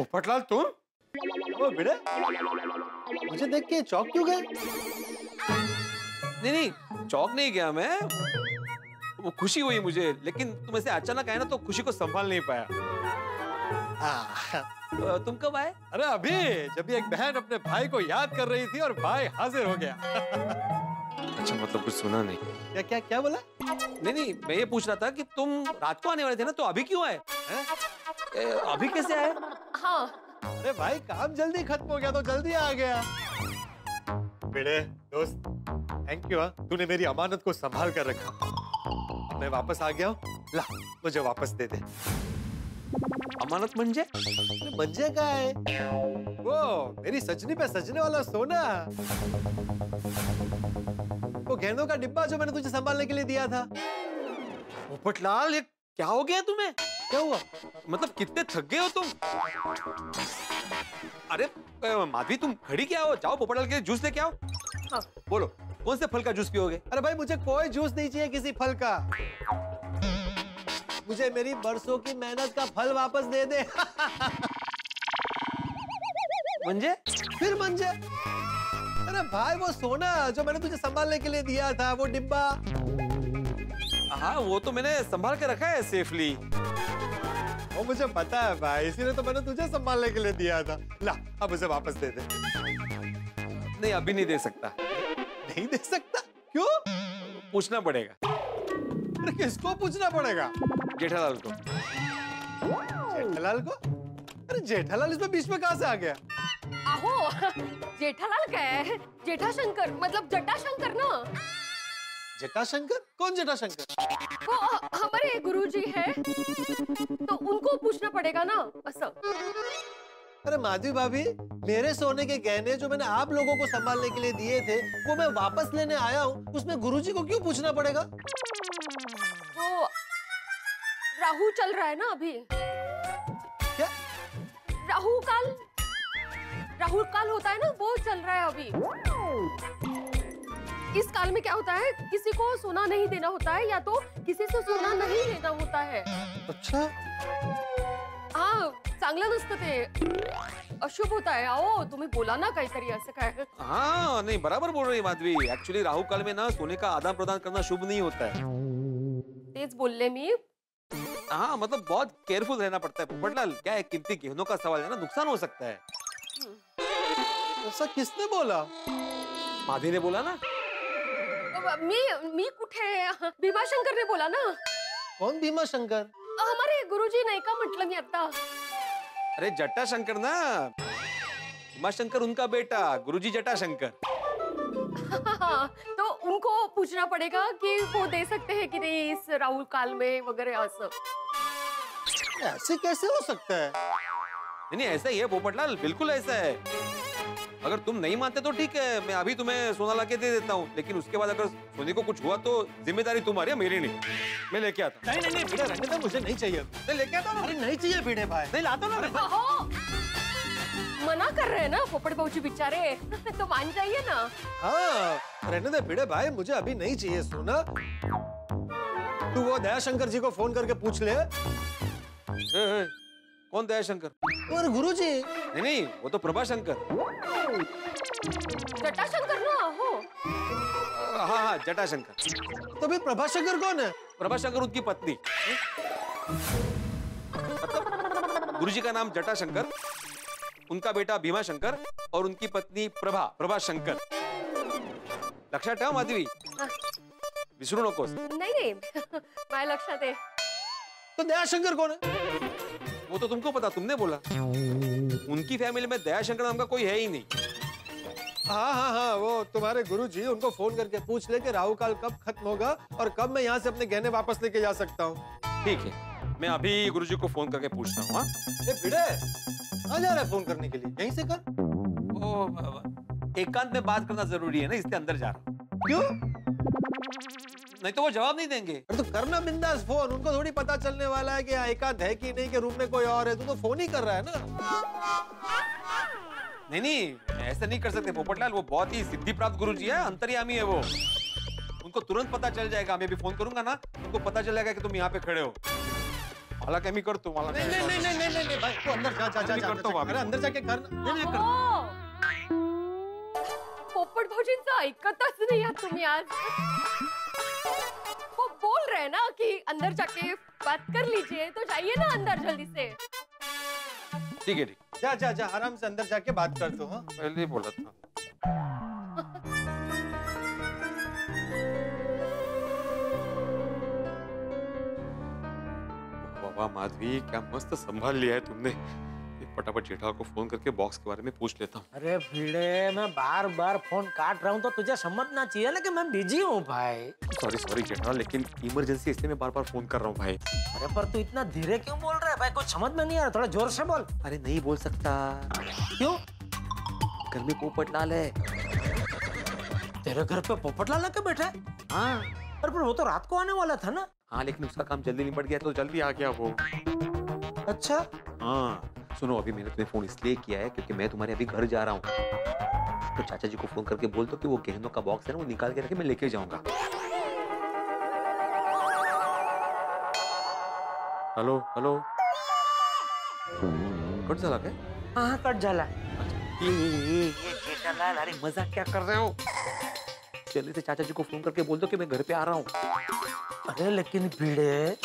पोपटलाल तुम? ओ बेटे, मुझे देख के चौंक क्यों गए? नहीं, चौंक नहीं गया मैं, वो खुशी हुई मुझे, लेकिन तुम ऐसे अचानक आए ना तो खुशी को संभाल नहीं पाया। तुम कब आए? अरे अभी, जब भी एक बहन अपने भाई को याद कर रही थी और भाई हाजिर हो गया। अच्छा, मतलब कुछ सुना नहीं? क्या क्या क्या बोला? नहीं, मैं ये पूछ रहा था कि तुम रात को आने वाले थे ना, तो अभी क्यों आए? अभी कैसे आए? हाँ। अरे भाई, काम जल्दी खत्म हो गया तो जल्दी आ गया। बेटे दोस्त, थैंक यू। तूने मेरी अमानत को संभाल कर रखा। मैं वापस आ गया हूँ, ला मुझे वापस दे दे। अमानत मंजे? मंजे का है वो, मेरी सजनी पे सजने वाला सोना, वो गहनों का डिब्बा जो मैंने तुझे संभालने के लिए दिया था। पोपटलाल, ये क्या हो गया तुम्हें? क्या हुआ? मतलब कितने थक गए हो तुम? अरे माधवी, तुम खड़ी क्या हो? जाओ पोपटलाल के जूस लेके आओ। हाँ, बोलो कौन से फल का जूस पियोगे? अरे भाई, मुझे कोई जूस नहीं चाहिए किसी फल का। मुझे मेरी बरसों की मेहनत का फल वापस दे दे। मंजे? फिर मंजे? अरे भाई, वो सोना जो मैंने तुझे संभालने के लिए दिया था, वो डिब्बा। हाँ, वो तो मैंने संभाल के रखा है सेफली। वो मुझे पता है भाई, इसीलिए तो मैंने तुझे संभालने के लिए दिया था। ला, अब उसे वापस दे दे। नहीं, अभी नहीं दे सकता। नहीं दे सकता? क्यों? पूछना पड़ेगा। अरे किसको पूछना पड़ेगा? जेठालाल को। जेठालाल को? अरे जेठालाल इसमें बीच में कहाँ से आ गया? आहो, जेठालाल क्या है? जेठाशंकर, मतलब जटाशंकर ना। जटाशंकर? कौन जटाशंकर? वो हमारे गुरुजी है, तो उनको पूछना पड़ेगा ना ऐसा। अरे माधवी भाभी, मेरे सोने के गहने जो मैंने आप लोगों को संभालने के लिए दिए थे, वो मैं वापस लेने आया हूँ, उसमें गुरुजी को क्यों पूछना पड़ेगा? वो राहु चल रहा है ना अभी। क्या? राहु काल होता है ना, वो चल रहा है अभी। इस काल में क्या होता है, किसी को सोना नहीं देना होता है, या तो किसी से सोना नहीं लेना होता है। अच्छा। हाँ, चांगलं नसतं ते, अशुभ होता है। आओ, तुम्ही बोला ना काहीतरी असं काय? हाँ, नहीं, बराबर बोल रही है माधवी। एक्चुअली राहु काल में ना सोने का आदान प्रदान करना शुभ नहीं होता है। तेज बोलले मी। हाँ, मतलब बहुत केयरफुल रहना पड़ता है पोपटलाल। क्या है, कीमती गहनों का सवाल है ना, नुकसान हो सकता है। ऐसा किसने बोला? माधवी ने बोला ना। मी कुठे? भीमाशंकर ने बोला ना। कौन भीमाशंकर? हमारे गुरुजी नाही का म्हटलं मी आता? अरे जटाशंकर ना, भीमाशंकर उनका बेटा, गुरुजी जटाशंकर। तो उनको पूछना पड़ेगा कि वो दे सकते हैं कि नहीं इस राहुल काल में वगैरह असं। ऐसे कैसे हो सकता है? नहीं, ऐसा ही है पोपटलाल, बिल्कुल ऐसा है। अगर तुम नहीं मानते तो ठीक है, मैं अभी तुम्हें सोना लाके दे देता हूँ, लेकिन उसके बाद अगर सोने को कुछ हुआ तो जिम्मेदारी तुम्हारी है, मेरी नहीं। मैं लेके आता। नहीं, भिड़े रहने दो, मुझे नहीं चाहिए। नहीं, लेके आता ना। अरे नहीं चाहिए भिड़े भाई। नहीं लाता ना। मना कर रहे हैं ना पोपट बाबूजी बेचारे, तो मान जाइए ना। हाँ, रहने दे भिड़े भाई, मुझे अभी नहीं चाहिए सोना। तू वो दयाशंकर जी को फोन करके पूछ ले। कौन दयाशंकर? और गुरुजी? नहीं, वो तो प्रभाशंकर। जटाशंकर ना हो। हाँ, जटाशंकर। तो फिर प्रभाशंकर कौन है? प्रभाशंकर उनकी पत्नी। मतलब गुरुजी का नाम जटाशंकर, उनका बेटा भीमाशंकर और उनकी पत्नी प्रभाशंकर। लक्षात ठेवा माधवी, विसरू नकोस। नहीं, माझ्या लक्षात आहे। तो दयाशंकर कौन है? वो तो तुमको पता, तुमने बोला। उनकी फैमिली में दयाशंकर नाम का कोई है ही नहीं। हाँ, वो तुम्हारे गुरुजी, उनको फोन करके पूछ ले कि राहु काल कब खत्म होगा और कब मैं यहाँ से अपने गहने वापस लेके जा सकता हूँ। ठीक है, मैं अभी गुरुजी को फोन करके पूछता हूँ। भिड़े, कहाँ जा रहा है फोन करने के लिए? यहीं से कर। एकांत में बात करना जरूरी है ना, इसलिए अंदर जा रहा हूँ। क्यों? नहीं तो वो जवाब नहीं देंगे। अरे तो करना बिंदास फोन, उनको थोड़ी पता चलने वाला है कि एकांत है कि नहीं, कि रूम में कोई और है। तू तो फोन ही कर रहा है ना। नहीं, ऐसा नहीं कर सकते पोपटलाल, वो बहुत ही सिद्धि प्राप्त गुरुजी है, अंतर्यामी है वो। उनको तुरंत पता चल जाएगा। मैं भी फोन करूंगा ना, उनको पता चल जाएगा कि तुम यहाँ पे खड़े हो। मला काय मी करतो मला नहीं नहीं नहीं नहीं नहीं नहीं भाई तू अंदर जा जा जा मी करतो भाभी. अरे अंदर जाके कर ना. नहीं नहीं कर. पोपट भाऊजींचं ऐकतच नाही आहात तुम्ही आज. वो बोल रहे हैं ना कि अंदर जाके बात कर लीजिए, तो जाइए ना अंदर जल्दी से. ठीक है ठीक. जा जा जा आराम से अंदर जाके बात कर तू. हाँ पहले ही बोला था. वाह माधवी, क्या मस्त संभाल लिया है तुमने. फटाफट जेठालाल को फोन करके बॉक्स के बारे में पूछ लेता हूँ. अरे भिड़े, मैं बार बार फोन काट रहा हूँ तो तुझे समझना चाहिए ना कि मैं बिजी हूँ भाई. सॉरी सॉरी जेठालाल, लेकिन इमरजेंसी इसलिए मैं बार बार फोन कर रहा हूँ भाई. अरे पर तू इतना धीरे क्यों बोल रहा है भाई? कुछ समझ में नहीं आ रहा, थोड़ा जोर से बोल. अरे नहीं बोल सकता. क्यों? घर में पोपटलाल है. तेरे घर पे पोपटलाल आके बैठा है? हाँ अरे पर वो तो रात को आने वाला था ना. हाँ, लेकिन उसका काम जल्दी निपट गया तो जल्दी आ गया वो. अच्छा. हाँ सुनो, अभी मैंने तुम्हें फोन इसलिए किया है क्योंकि मैं तुम्हारे अभी घर जा रहा हूँ. तो चाचा जी को फोन करके बोल दो कि वो गहनों का बॉक्स है ना, वो निकाल के रखे, मैं लेके जाऊंगा. Hello hello. कट झाला काय? हाँ कट झाला. जेठालाल, अरे मजाक क्या कर रहे हो? जल्दी से चाचा जी को फोन करके बोल दो कि मैं घर पे आ रहा हूँ. अरे लेकिन भिड़े,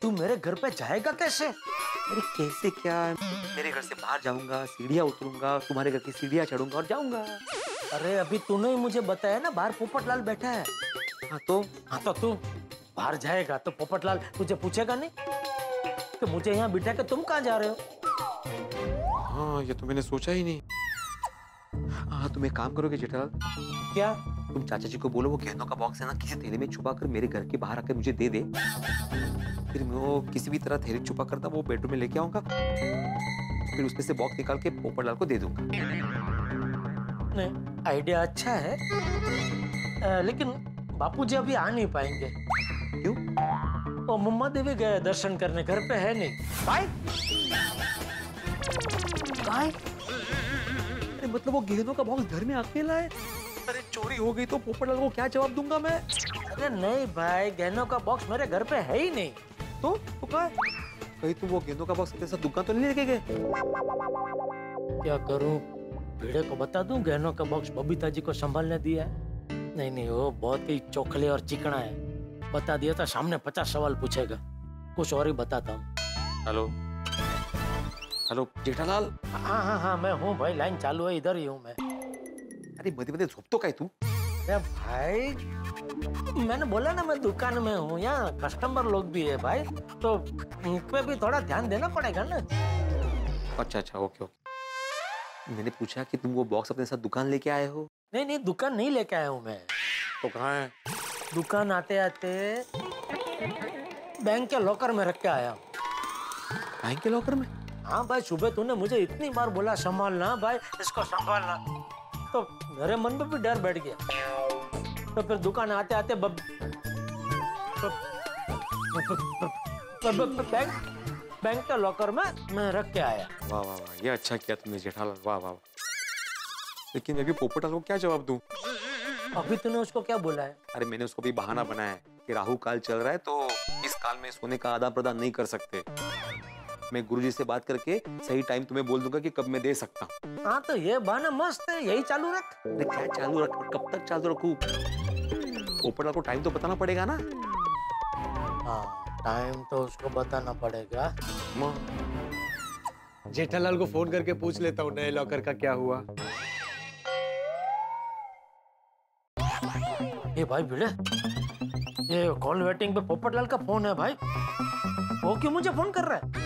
तू मेरे घर पे जाएगा कैसे? अरे कैसे क्या? मेरे घर से बाहर जाऊंगा, सीढ़ियाँ उतरूंगा, तुम्हारे घर की सीढ़ियाँ चढ़ूंगा और जाऊंगा. अरे अभी तूने ही मुझे बताया ना बाहर पोपटलाल बैठा है. हाँ तो तू बाहर जाएगा तो पोपटलाल तुझे पूछेगा नहीं कि मुझे यहाँ बिठा के तुम कहाँ जा रहे हो? हाँ, ये तो मैंने सोचा ही नहीं. हाँ, तुम एक काम करोगे जेठालाल? क्या? तुम चाचा जी को बोलो वो गहनों का बॉक्स है ना, किसी थैली में छुपा कर मेरे घर के बाहर आकर मुझे दे दे. फिर मैं वो किसी भी तरह थैली छुपा करता वो बेडरूम में लेके आऊंगा. फिर उसमें से बॉक्स निकाल के पोपटलाल को दे दूंगा. नहीं, आइडिया अच्छा है. लेकिन बापूजी अभी आ नहीं पाएंगे. क्यों? वो मम्मा देवी गए दर्शन करने, घर पे है नहीं. भाई भाई, अरे मतलब वो गहनों का बॉक्स घर में अकेला है? अरे चोरी हो गई तो पोपटलाल को क्या जवाब दूंगा मैं? अरे नहीं भाई, गहनों का बॉक्स मेरे घर पे है ही नहीं. तो कहाँ है? कहीं तुम वो गेंदों का बॉक्स अपने साथ दुकान तो नहीं लेके गए? क्या करूं? भिड़े को बता दूं गहनों का बॉक्स बबीता जी को संभालने दिया है? नहीं नहीं, वो बहुत ही चोखले और चिकना है. बता दिया तो सामने 50 सवाल पूछेगा. कुछ और ही बताता हूँ. Hello hello Jethalal. हाँ मैं हूँ भाई, लाइन चालू है, इधर ही हूँ मैं. अरे मध्ये मध्ये झोपतो काय तू? अरे भाई, मैंने बोला ना मैं दुकान में हूँ, यहाँ कस्टमर लोग भी है भाई, तो उन पे भी थोड़ा ध्यान देना पड़ेगा ना. अच्छा ओके. मैंने पूछा कि तुम वो बॉक्स अपने साथ दुकान लेके आए हो? नहीं, दुकान नहीं लेके आया हूँ मैं. तो कहाँ है? दुकान आते आते बैंक के लॉकर में रख के आया हूँ. बैंक के लॉकर में? हाँ भाई, सुबह तूने मुझे इतनी बार बोला संभालना भाई, इसको संभालना, तो मेरे मन में भी डर बैठ गया. तो फिर दुकान आते आते बैंक के लॉकर में मैं रख के आया. वाह, ये अच्छा किया तुमने जेठालाल. वाह. लेकिन मैं भी पोपटलाल को क्या जवाब दूं? अभी तूने उसको क्या बोला है? अरे मैंने उसको भी बहाना बनाया है कि राहु काल चल रहा है तो इस काल में सोने का आदान प्रदान नहीं कर सकते. मैं गुरुजी से बात करके सही टाइम तुम्हें बोल दूंगा कि कब मैं दे सकता हूँ. हाँ तो ये बहाना मस्त है, यही चालू रख. अरे क्या चालू रख? कब तक चालू रखूं? पोपटलाल को टाइम तो बताना पड़ेगा ना. हाँ, टाइम तो उसको बताना पड़ेगा. जेठालाल को फोन करके पूछ लेता हूँ नए लॉकर का क्या हुआ. ये भाई भिड़े, ये कॉल वेटिंग पे पोपटलाल का फोन है भाई. वो क्यों मुझे फोन कर रहा है?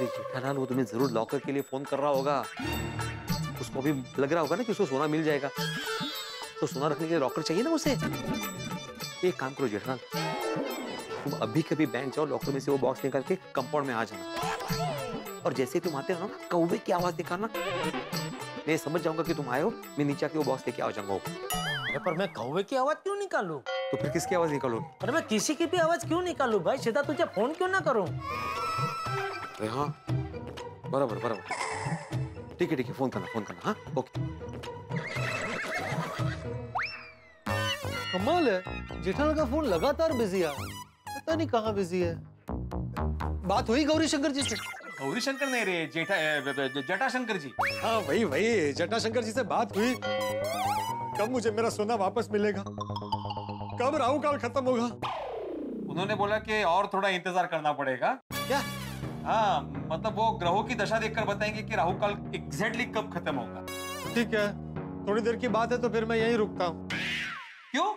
जेठालाल वो तुम्हें जरूर लॉकर के लिए फोन कर रहा होगा. उसको भी लग रहा होगा ना कि उसको सोना मिल जाएगा, तो सोना रखने के लिए लॉकर चाहिए ना उसे. एक काम करो जेठालाल, तुम अभी कभी बैंक जाओ, लॉकर में से वो बॉक्स निकाल के कंपाउंड में आ जाना, और जैसे तुम आते हो ना कौवे की आवाज निकालना. मैं समझ जाऊंगा कि तुम आए हो, मैं नीचे आके वो बॉक्स लेके आ जाऊंगा. अरे पर मैं कौवे की आवाज क्यों निकालूं? तो फिर किसकी आवाज निकालोगे? अरे मैं किसी की भी आवाज क्यों निकालूं भाई? सीधा तुझे फोन क्यों ना करूं? अरे हाँ, बराबर बराबर। ठीक है फोन करना हाँ ओके। कमाल है, जेठालाल का फोन लगातार बिजी है, पता नहीं कहाँ बिजी है। बात हुई गौरी शंकर जी से? गौरी शंकर नहीं रे, जटाशंकर जी। हाँ वही जटाशंकर जी से बात हुई। कब मुझे मेरा सोना वापस मिलेगा, कब राहु काल खत्म होगा? उन्होंने बोला कि और थोड़ा इंतजार करना पड़ेगा। क्या? हाँ मतलब वो ग्रहों की दशा देखकर बताएंगे कि राहु काल एग्जैक्टली कब खत्म होगा। ठीक है, थोड़ी देर की बात है तो फिर मैं यहीं रुकता हूँ। क्यों?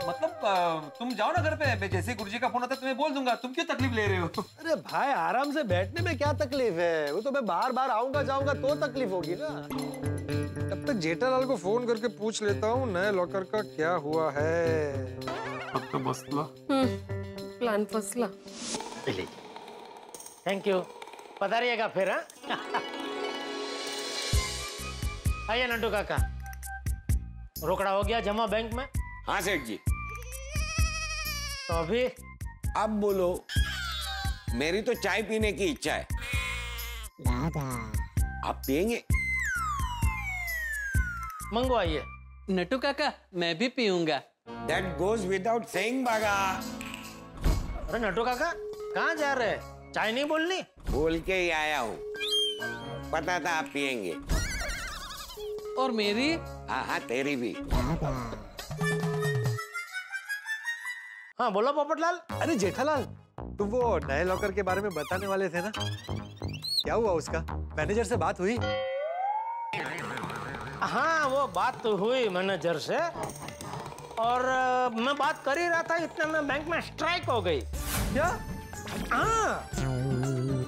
मतलब तुम जाओ ना घर पे, मैं जैसे गुरुजी का फोन आता तुम्हें बोल दूंगा, तुम क्यों तकलीफ ले रहे हो? अरे भाई आराम से बैठने में क्या तकलीफ है, वो तो मैं बार बार आऊंगा जाऊंगा तो तकलीफ होगी ना। तब तक जेठालाल को फोन करके पूछ लेता हूँ नए लॉकर का क्या हुआ है। अब तो मसला प्लान फसला। थैंक यू, पधारिएगा फिर। हाँ आइए नंटू काका, रोकड़ा हो गया जमा बैंक में? हाँ सेठ जी। तो अभी अब बोलो, मेरी तो चाय पीने की इच्छा है। आप पियेंगे? मंगवाइए। नटू काका मैं भी पीऊंगा। That goes without saying बागा। अरे नटू काका कहाँ जा रहे हैं? चाय नहीं बोलनी? बोल के ही आया हूँ, पता था आप पियेंगे। और मेरी? हाँ तेरी भी। हाँ बोलो पोपटलाल। अरे जेठालाल, तुम वो नए लॉकर के बारे में बताने वाले थे ना, क्या हुआ उसका? मैनेजर से बात हुई? हाँ वो बात तो हुई मैनेजर से, और मैं बात कर ही रहा था इतने में बैंक में स्ट्राइक हो गई। क्या? हाँ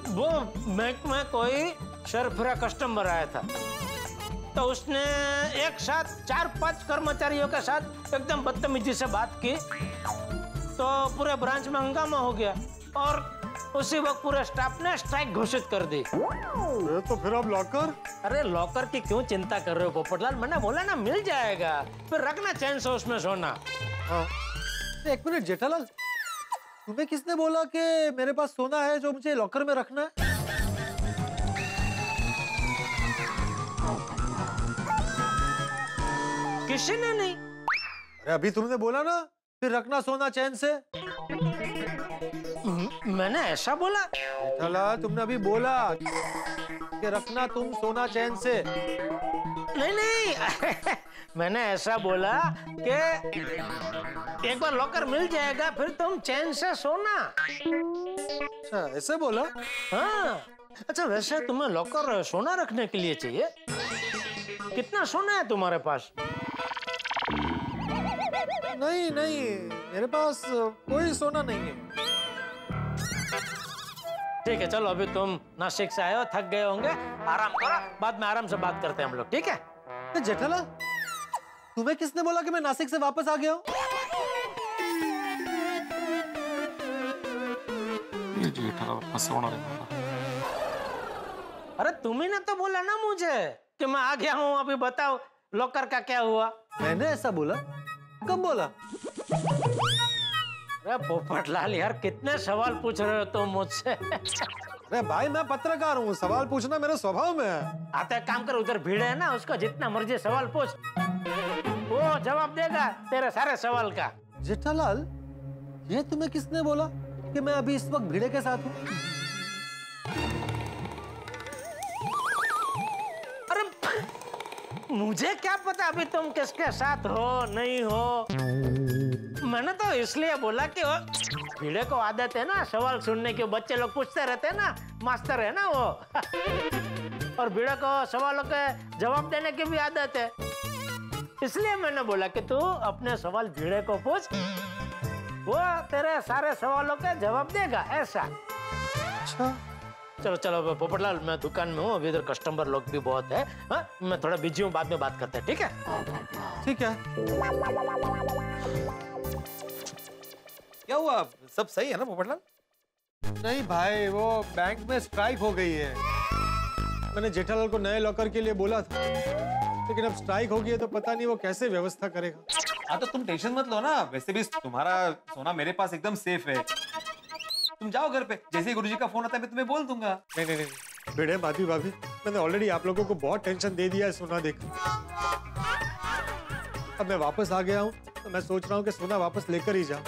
वो बैंक में कोई शर्फिरा कस्टमर आया था, तो उसने एक साथ 4-5 कर्मचारियों के साथ एकदम बदतमीजी से बात की, तो पूरे ब्रांच में हंगामा हो गया और उसी वक्त पूरे स्टाफ ने स्ट्राइक घोषित कर दी। तो फिर अब लॉकर? अरे लॉकर की क्यों चिंता कर रहे हो पोपटलाल, मैंने बोला ना मिल जाएगा, फिर रखना चैन से उसमें सोना। हाँ। एक मिनट जेठालाल, तुम्हें किसने बोला कि मेरे पास सोना है जो मुझे लॉकर में रखना है? किसी ने नहीं। अरे अभी तुमने बोला ना, फिर रखना सोना चैन से। मैंने ऐसा बोला? जेठालाल तुमने अभी बोला कि रखना तुम सोना चैन से। नहीं मैंने ऐसा बोला कि एक बार लॉकर मिल जाएगा फिर तुम चैन से सोना। अच्छा ऐसे बोला? हाँ। अच्छा वैसे तुम्हें लॉकर सोना रखने के लिए चाहिए? कितना सोना है तुम्हारे पास? नहीं मेरे पास कोई सोना नहीं है। ठीक है चलो, अभी तुम नासिक से आए हो, थक गए होंगे, आराम करो, बाद में आराम से बात करते हैं हम लोग, ठीक है? तो जेठालाल तुम्हें किसने बोला कि मैं नासिक से वापस आ गया हूँ? अरे तुम्ही ने तो बोला ना मुझे कि मैं आ गया हूँ, अभी बताओ लॉकर का क्या हुआ? मैंने ऐसा बोला? कब बोला? अरे पोपटलाल यार कितने सवाल पूछ रहे हो तुम मुझसे। अरे भाई मैं पत्रकार हूँ, सवाल पूछना मेरे स्वभाव में है। आता काम कर, उधर भीड़ है ना, उसका जितना मर्जी सवाल पूछ, वो जवाब देगा तेरे सारे सवाल का। जेठालाल ये तुम्हें किसने बोला कि मैं अभी इस वक्त भीड़े के साथ हूँ? अरे मुझे क्या पता अभी तुम किसके साथ हो नहीं हो। मैंने तो इसलिए बोला कि वो भीड़े को आदत है ना सवाल सुनने के, बच्चे लोग पूछते रहते हैं ना, मास्टर है ना वो। और भीड़े को सवालों के जवाब देने की भी आदत है, इसलिए मैंने बोला कि तू अपने सवाल भीड़े को पूछ, वो तेरे सारे सवालों के जवाब देगा, ऐसा। अच्छा चलो चलो पोपटलाल मैं दुकान में हूँ, अभी इधर कस्टमर लोग भी बहुत है। हाँ मैं थोड़ा बिजी हूँ, बाद में बात करते हैं, ठीक है? ठीक है। क्या हुआ, सब सही है ना पोपटलाल? नहीं भाई वो बैंक में स्ट्राइक हो गई है। मैंने जेठालाल को नए लॉकर के लिए बोला था, लेकिन अब स्ट्राइक हो गई है तो पता नहीं वो कैसे व्यवस्था करेगा। हाँ तो तुम टेंशन मत लो ना, वैसे भी तुम्हारा सोना मेरे पास एकदम सेफ है। तुम जाओ घर पे, जैसे ही गुरुजी का फोन आता है मैं तुम्हें बोल दूंगा। नहीं नहीं नहीं भिड़े माधवी भाभी, मैंने ऑलरेडी आप लोगों को बहुत टेंशन दे दिया है सोना देख। अब मैं वापस आ गया हूँ तो मैं सोच रहा हूँ कि सोना वापस लेकर ही जाऊँ।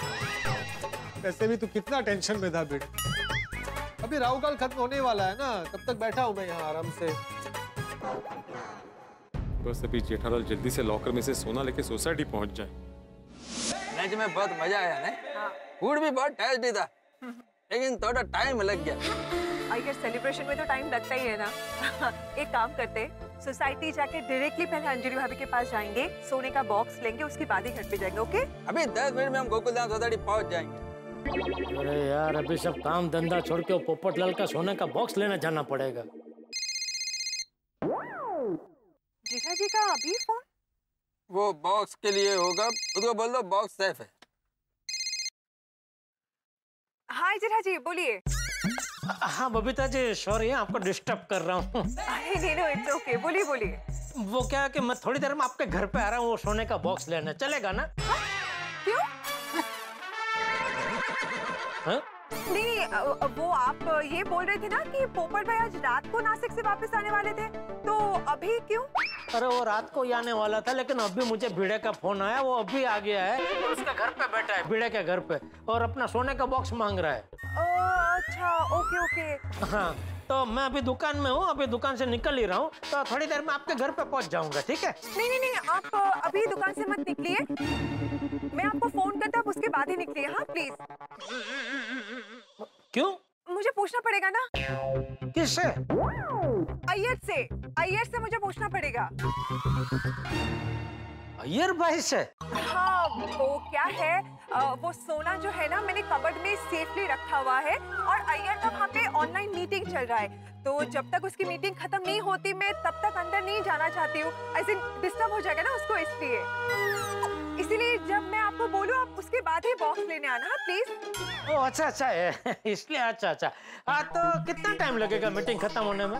वैसे भी तू कितना टेंशन में था भिड़े। अभी राहु काल खत्म होने वाला है ना, तब तक बैठा हूँ मैं यहाँ आराम से। बस अभी जेठालाल जल्दी से लॉकर में से सोना लेके सोसाइटी पहुंच जाए। मैच में बहुत मजा आया ना। फूड भी बहुत टेस्टी था, लेकिन थोड़ा टाइम लग गया। आई गेस सेलिब्रेशन में तो टाइम लगता ही है ना। एक काम करते, सोसाइटी जाके डायरेक्टली पहले अंजलि भाभी के पास जाएंगे, सोने का बॉक्स लेंगे, उसके बाद ही घर पे जाएंगे। ओके? अभी 10 मिनट में हम गोकुलधाम सोसाइटी पहुंच जाएंगे। अरे यार अभी सब काम धंधा छोड़ के वो पोपटलाल का सोने का बॉक्स लेने जाना पड़ेगा। जीजा जी का अभी फोन? वो बॉक्स के लिए होगा, उसको बोल दो बॉक्स सेफ है। हाय जीजा जी, बोलिए। हाँ बबीता जी सॉरी आपको डिस्टर्ब कर रहा हूँ। अरे नहीं, इट्स ओके, बोलिए बोलिए। वो क्या है कि मैं थोड़ी देर में आपके घर पे आ रहा हूँ वो सोने का बॉक्स लेने, चलेगा ना? क्यों? हाँ? नहीं, वो आप ये बोल रहे थे ना कि पोपट भाई आज रात को नासिक से वापस आने वाले थे, तो अभी क्यों? अरे वो रात को ही आने वाला था, लेकिन अभी मुझे भिड़े का फोन आया, वो अभी आ गया है और उसके घर पे बैठा है, भिड़े के घर पे, और अपना सोने का बॉक्स मांग रहा है। अच्छा, ओके ओके। हाँ तो मैं अभी दुकान में हूँ, अभी दुकान से निकल ही रहा हूँ, तो थोड़ी देर में आपके घर पे पहुँच जाऊंगा, ठीक है? नहीं नहीं नहीं, आप अभी दुकान से मत निकलिए, मैं आपको फोन करता हूँ, उसके बाद ही निकलिए। हाँ प्लीज। क्यों? मुझे पूछना पड़ेगा ना। किससे? अय्यर से मुझे पूछना पड़ेगा। अय्यर भाई से? हाँ, वो क्या है, वो सोना जो है ना मैंने कबर्ड में सेफली रखा हुआ है, और अय्यर का वहाँ पे ऑनलाइन मीटिंग चल रहा है, तो जब तक उसकी मीटिंग खत्म नहीं होती मैं तब तक अंदर नहीं जाना चाहती हूँ, ऐसे डिस्टर्ब हो जाएगा ना उसको, इसीलिए जब मैं आपको बोलूँ आप उसके बाद ही बॉक्स लेने आना प्लीज। ओ अच्छा अच्छा है इसलिए। अच्छा अच्छा हाँ, तो कितना टाइम लगेगा मीटिंग खत्म होने में?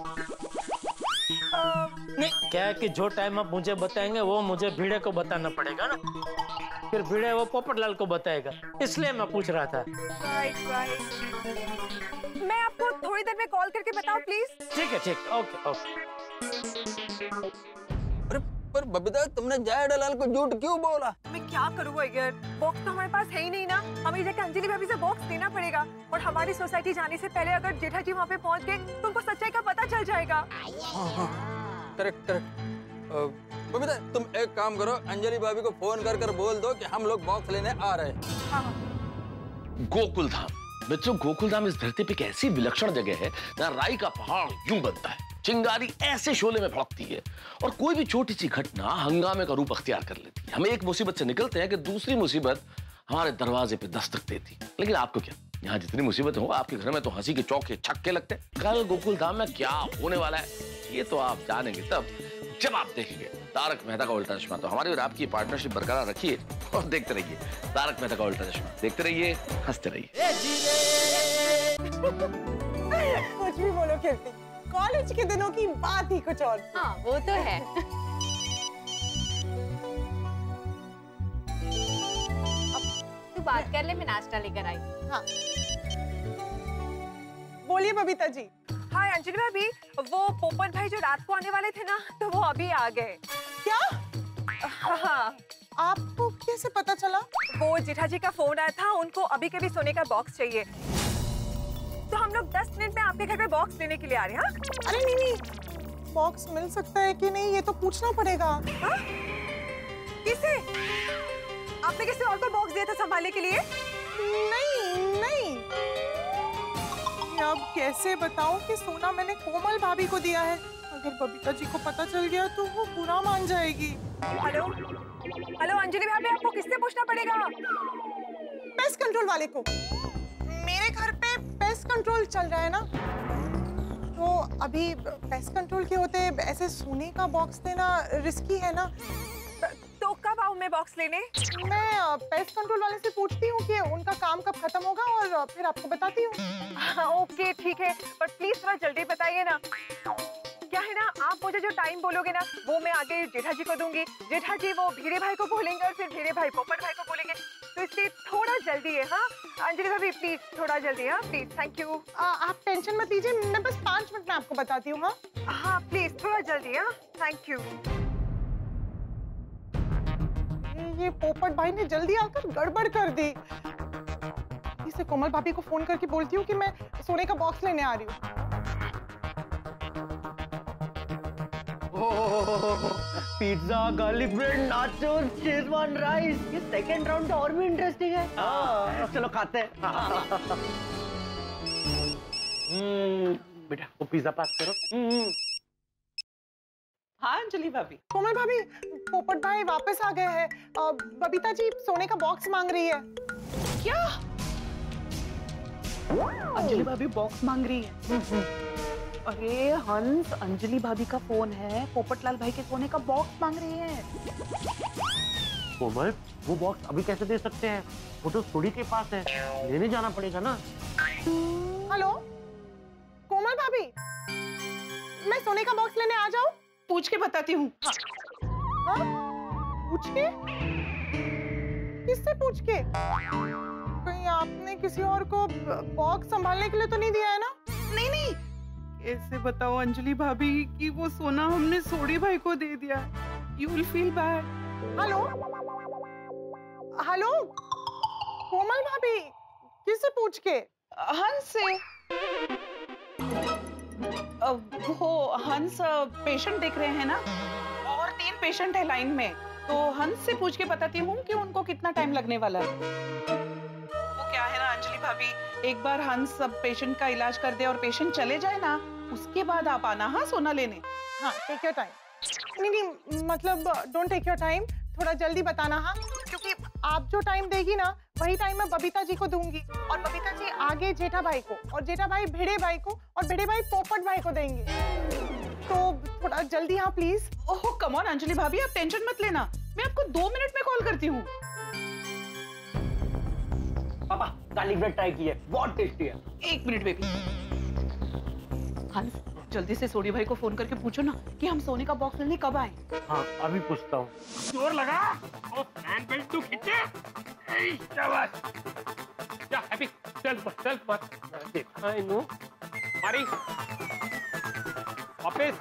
नहीं क्या है कि जो टाइम आप मुझे बताएंगे वो मुझे भिड़े को बताना पड़ेगा ना, फिर भिड़े वो पोपटलाल को बताएगा, इसलिए मैं पूछ रहा था। राइट। मैं आपको थोड़ी देर में कॉल करके बताऊं प्लीज? ठीक है ठीक, ओके ओके। अरे पर बबीता तुमने जेठालाल को झूठ क्यों बोला? मैं क्या करूँ अय्यर, बॉक्स तो हमारे पास है ही नहीं ना, हमें जाकर अंजलि भाभी से बॉक्स देना पड़ेगा, और हमारी सोसाइटी जाने से पहले अगर जेठा जी वहाँ पे पहुँच गए तो उनको सच्चाई का पता चल जाएगा। करेक्ट। बबीता तुम एक काम करो, अंजलि भाभी को फोन कर बोल दो कि हम लोग बॉक्स लेने आ रहे हैं। हाँ। गोकुलधाम बच्चों, गोकुलधाम इस धरती पे एक ऐसी विलक्षण जगह है जहाँ राई का पहाड़ यूं बनता है, चिंगारी ऐसे शोले में भड़कती है, और कोई भी छोटी सी घटना हंगामे का रूप अख्तियार कर लेती है। हम एक मुसीबत से निकलते हैं कि दूसरी मुसीबत हमारे दरवाजे पे दस्तक देती है। लेकिन आपको क्या, यहाँ जितनी मुसीबतें हो आपके घर में तो हंसी के चौके छक्के लगते हैं। कल गोकुलधाम में क्या होने वाला है ये तो आप जानेंगे तब जब आप देखेंगे तारक मेहता का उल्टा चश्मा। तो हमारी और आपकी पार्टनरशिप बरकरार रखिए और देखते रहिए तारक मेहता का उल्टा चश्मा। देखते रहिए, हंसते रहिए। कुछ भी बोलो कीर्ति, कॉलेज के दिनों की बात ही कुछ और। हाँ वो तो है। तू बात कर ले, मैं नाश्ता लेकर आई। हाँ बोलिए बबीता जी। हाय अंजलि भाभी, वो पोपट भाई जो रात को आने वाले थे ना, तो वो अभी आ गए। क्या? हाँ। आपको कैसे पता चला? वो जेठा जी का फोन आया था, उनको अभी के भी सोने का बॉक्स चाहिए, तो हम लोग 10 मिनट में आपके घर पे बॉक्स लेने के लिए आ रहे हैं। हाँ? अरे नहीं, बॉक्स मिल सकता है कि नहीं ये तो पूछना पड़ेगा। हाँ? किसे? आपने किसी और को बॉक्स दिया था संभालने के लिए? नहीं, अब कैसे बताऊं कि सोना मैंने कोमल भाभी को दिया है। अगर बबीता जी को पता चल गया तो वो बुरा मान जाएगी। हेलो अंजलि भाभी, आपको किससे पूछना पड़ेगा? पेस्ट कंट्रोल वाले को। मेरे घर पे पेस्ट कंट्रोल चल रहा है ना, तो अभी पेस्ट कंट्रोल के होते ऐसे सोने का बॉक्स देना रिस्की है ना। तो कब आऊं मैं बॉक्स लेने? मैं पेस्ट कंट्रोल वाले से पूछती हूँ कि उनका काम कब खत्म होगा और फिर आपको बताती हूँ। ओके ठीक है, बट प्लीज थोड़ा जल्दी बताइए ना। क्या है ना, आप मुझे जो टाइम बोलोगे ना वो मैं आगे जेठा जी को दूंगी, जेठा जी वो भीड़े भाई को बोलेंगे और फिर भीड़े भाई पोपट भाई को बोलेंगे, तो इसलिए थोड़ा जल्दी है। हाँ अंजलि भाभी प्लीज थोड़ा जल्दी। हाँ प्लीज, थैंक यू। आप टेंशन मत लीजिए, मैं बस 5 मिनट में आपको बताती हूँ। हाँ प्लीज थोड़ा जल्दी। हाँ थैंक यू। ये पोपट भाई ने जल्दी आकर गड़बड़ कर दी। इसे कोमल भाभी को फोन करके बोलती हूँ कि मैं सोने का बॉक्स लेने आ रही हूँ। Pizza, garlic bread, nachos, Schezwan rice. ये सेकंड राउंड तो और भी इंटरेस्टिंग है। चलो खाते हैं। बेटा वो पिज्जा पास करो। हाँ अंजलि भाभी। कोमल भाभी, पोपट भाई वापस आ गए हैं। बबीता जी सोने का बॉक्स मांग रही है। क्या? अंजलि भाभी बॉक्स मांग रही है? अरे हंस, अंजलि भाभी का फोन है, पोपटलाल भाई के सोने का बॉक्स मांग रही है। कोमल वो बॉक्स अभी कैसे दे सकते हैं? वो तो सोडी के पास है, लेने जाना पड़ेगा ना। हेलो कोमल भाभी, मैं सोने का बॉक्स लेने आ जाऊं? पूछ के बताती हूँ। हाँ? पूछ के? किससे पूछ के? कहीं आपने किसी और को बॉक्स संभालने के लिए तो नहीं दिया है ना? नहीं नहीं, कैसे बताओ अंजलि भाभी कि वो सोना हमने सोडी भाई को दे दिया। You will feel bad. Hello hello Komal भाभी, किससे पूछ के? हंस से। वो हंस पेशेंट देख रहे हैं ना, और 3 पेशेंट है लाइन में, तो हंस से पूछ के बताती हूँ कि उनको कितना टाइम लगने वाला है। वो क्या है ना अंजलि भाभी, एक बार हंस सब पेशेंट का इलाज कर दे और पेशेंट चले जाए ना, उसके बाद आप आना। हाँ सोना लेने। हाँ टेक योर टाइम। नहीं मतलब डोंट टेक योर टाइम, थोड़ा जल्दी बताना। हाँ क्योंकि आप जो टाइम देगी ना वही टाइम मैं बबीता जी को दूंगी, और बबीता जी आगे जेठा भाई को, और जेठा भाई भिड़े भाई को, और भिड़े भाई पोपट भाई को देंगे। तो थोड़ा जल्दी। हाँ please. Oh come on Anjali भाभी, आप टेंशन मत लेना, मैं आपको 2 मिनट में कॉल करती हूँ। पापा गार्लिक ब्रेड ट्राई किए, बहुत टेस्टी है। 1 मिनट बेबी। हंस जल्दी से सोडी भाई को फोन करके पूछो ना कि हम सोने का बॉक्स लेने कब आए। हाँ अभी पूछता हूँ। जोर लगा और फैन बेल्ट तू खींचे। शाबाश। जा हैप्पी, चल मत देखा इन्हों मारी वापस।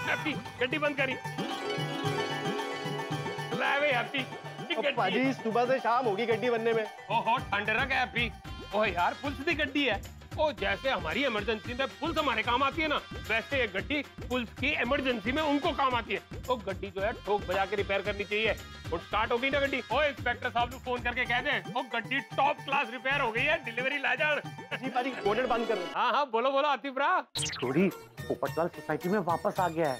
हैप्पी गड्डी बंद करी। हैप्पी पाजी सुबह से शाम होगी गड्डी बनने में। ओहो ठंड रख हैप्पी। ओह यार पुलिस की गड्डी है। ओ जैसे हमारी इमरजेंसी में पुलिस हमारे काम आती है ना, वैसे ये गड्डी पुलिस की इमरजेंसी में उनको काम आती है। तो गड्डी जो है ठोक बजा के रिपेयर करनी चाहिए। और स्टार्ट हो गई ना गड्डी। ओ इंस्पेक्टर साहब को फोन करके कह दे ओ गड्डी टॉप क्लास रिपेयर हो गई है, डिलीवरी ला जा। जी पाजी बोनट बंद कर। हाँ बोलो आतिफ रा। सोडी पोपटलाल सोसाइटी में वापस आ गया है,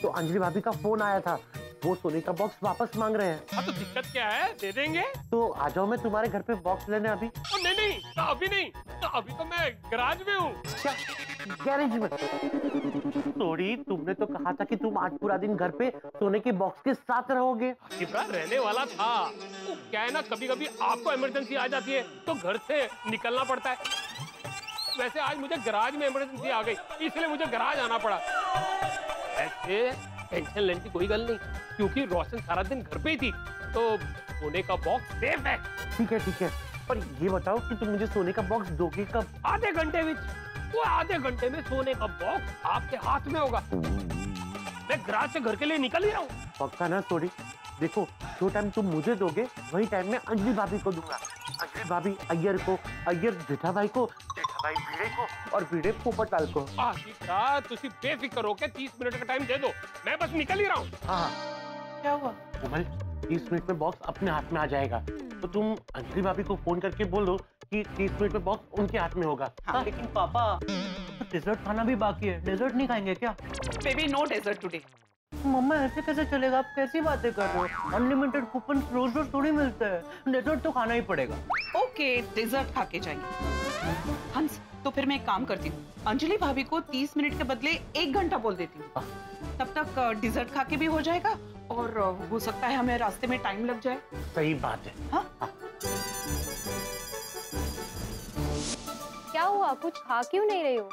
तो अंजलि भाभी का फोन आया था, वो सोने का बॉक्स वापस मांग रहे हैं। हाँ तो दिक्कत क्या है, दे देंगे। तो आ जाओ, मैं तुम्हारे घर पे बॉक्स लेने अभी। नहीं तो अभी नहीं, तो अभी तो मैं गैराज में हूँ। क्या गैरेज में? सोडी तुमने तो कहा था कि तुम आज पूरा दिन घर पे सोने के बॉक्स के साथ रहोगे। रहने वाला था, तो क्या है ना कभी कभी आपको इमरजेंसी आ जाती है तो घर से निकलना पड़ता है। वैसे आज मुझे गैराज में इमरजेंसी आ गई, इसलिए मुझे गैराज आना पड़ा। ऐसे टेंशन लेने की कोई गल नहीं, क्योंकि रोशन सारा दिन घर पे ही थी, तो सोने का बॉक्स सेफ है। ठीक है, पर ये बताओ कि तुम मुझे सोने का बॉक्स दोगे कब? आधे घंटे में। वो आधे घंटे में सोने का बॉक्स आपके हाथ में होगा। मैं गैराज से घर के लिए निकल ही रहा हूँ। पक्का ना सोडी? देखो जो टाइम तुम मुझे दोगे वही टाइम मैं अंजलि भाभी को दूंगा। अंजलि भाभी अय्यर को, अय्यर जेठा भाई को, जेठा भाई भिड़े को, और भिड़े पोपटलाल को। तुसी बेफिक्र होके 30 मिनट का टाइम दे दो, मैं बस निकल ही रहा हूँ। हाँ क्या हुआ? कोमल 30 मिनट में बॉक्स अपने हाथ में आ जाएगा, तो तुम अंजलि भाभी को फोन करके बोलो कि 30 मिनट में बॉक्स उनके हाथ में होगा। हाँ, लेकिन पापा डेजर्ट खाना भी बाकी है, डेजर्ट नहीं खाएंगे क्या? Baby no dessert today. मम्मा ऐसे कैसे चलेगा, आप कैसी बातें कर रहे हो? अनलिमिटेड कूपन रोज रोज थोड़ी मिलते हैं, डेजर्ट तो खाना ही पड़ेगा। ओके डेजर्ट खा के जाएंगे। हंस तो फिर मैं एक काम करती हूँ, अंजलि भाभी को 30 मिनट के बदले 1 घंटा बोल देती हूँ। तब तक डेजर्ट खा के भी हो जाएगा, और हो सकता है हमें रास्ते में टाइम लग जाए। सही बात है। हाँ? क्या हुआ, कुछ खा क्यों नहीं रही हो?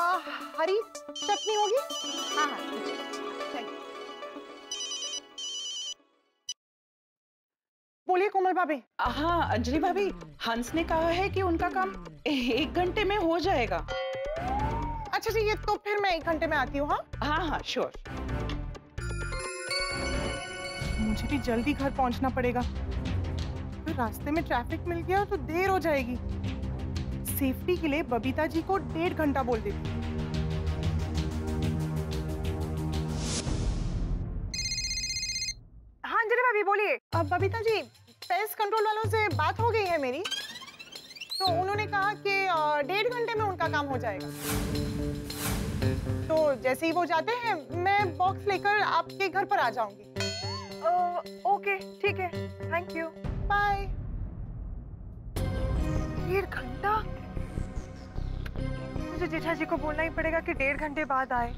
हरी चटनी होगी? हाँ हाँ थैंक यू। बोलिए कोमल भाभी। हाँ अंजलि भाभी, हंस ने कहा है कि उनका काम 1 घंटे में हो जाएगा। अच्छा जी, ये तो फिर मैं 1 घंटे में आती हूँ। हाँ हाँ हाँ श्योर। मुझे भी जल्दी घर पहुंचना पड़ेगा, तो रास्ते में ट्रैफिक मिल गया तो देर हो जाएगी। सेफ्टी के लिए बबीता जी को 1.5 घंटा बोल देती। हाँ अंजलि भाभी बोलिए। बबीता जी, पेस्ट कंट्रोल वालों से बात हो गई है मेरी, तो उन्होंने कहा कि 1.5 घंटे में उनका काम हो जाएगा। तो जैसे ही वो जाते हैं मैं बॉक्स लेकर आपके घर पर आ जाऊंगी। ओके ठीक है, थैंक यू, बाय। 1.5 घंटा? मुझे जेठा जी को बोलना ही पड़ेगा कि 1.5 घंटे बाद आए।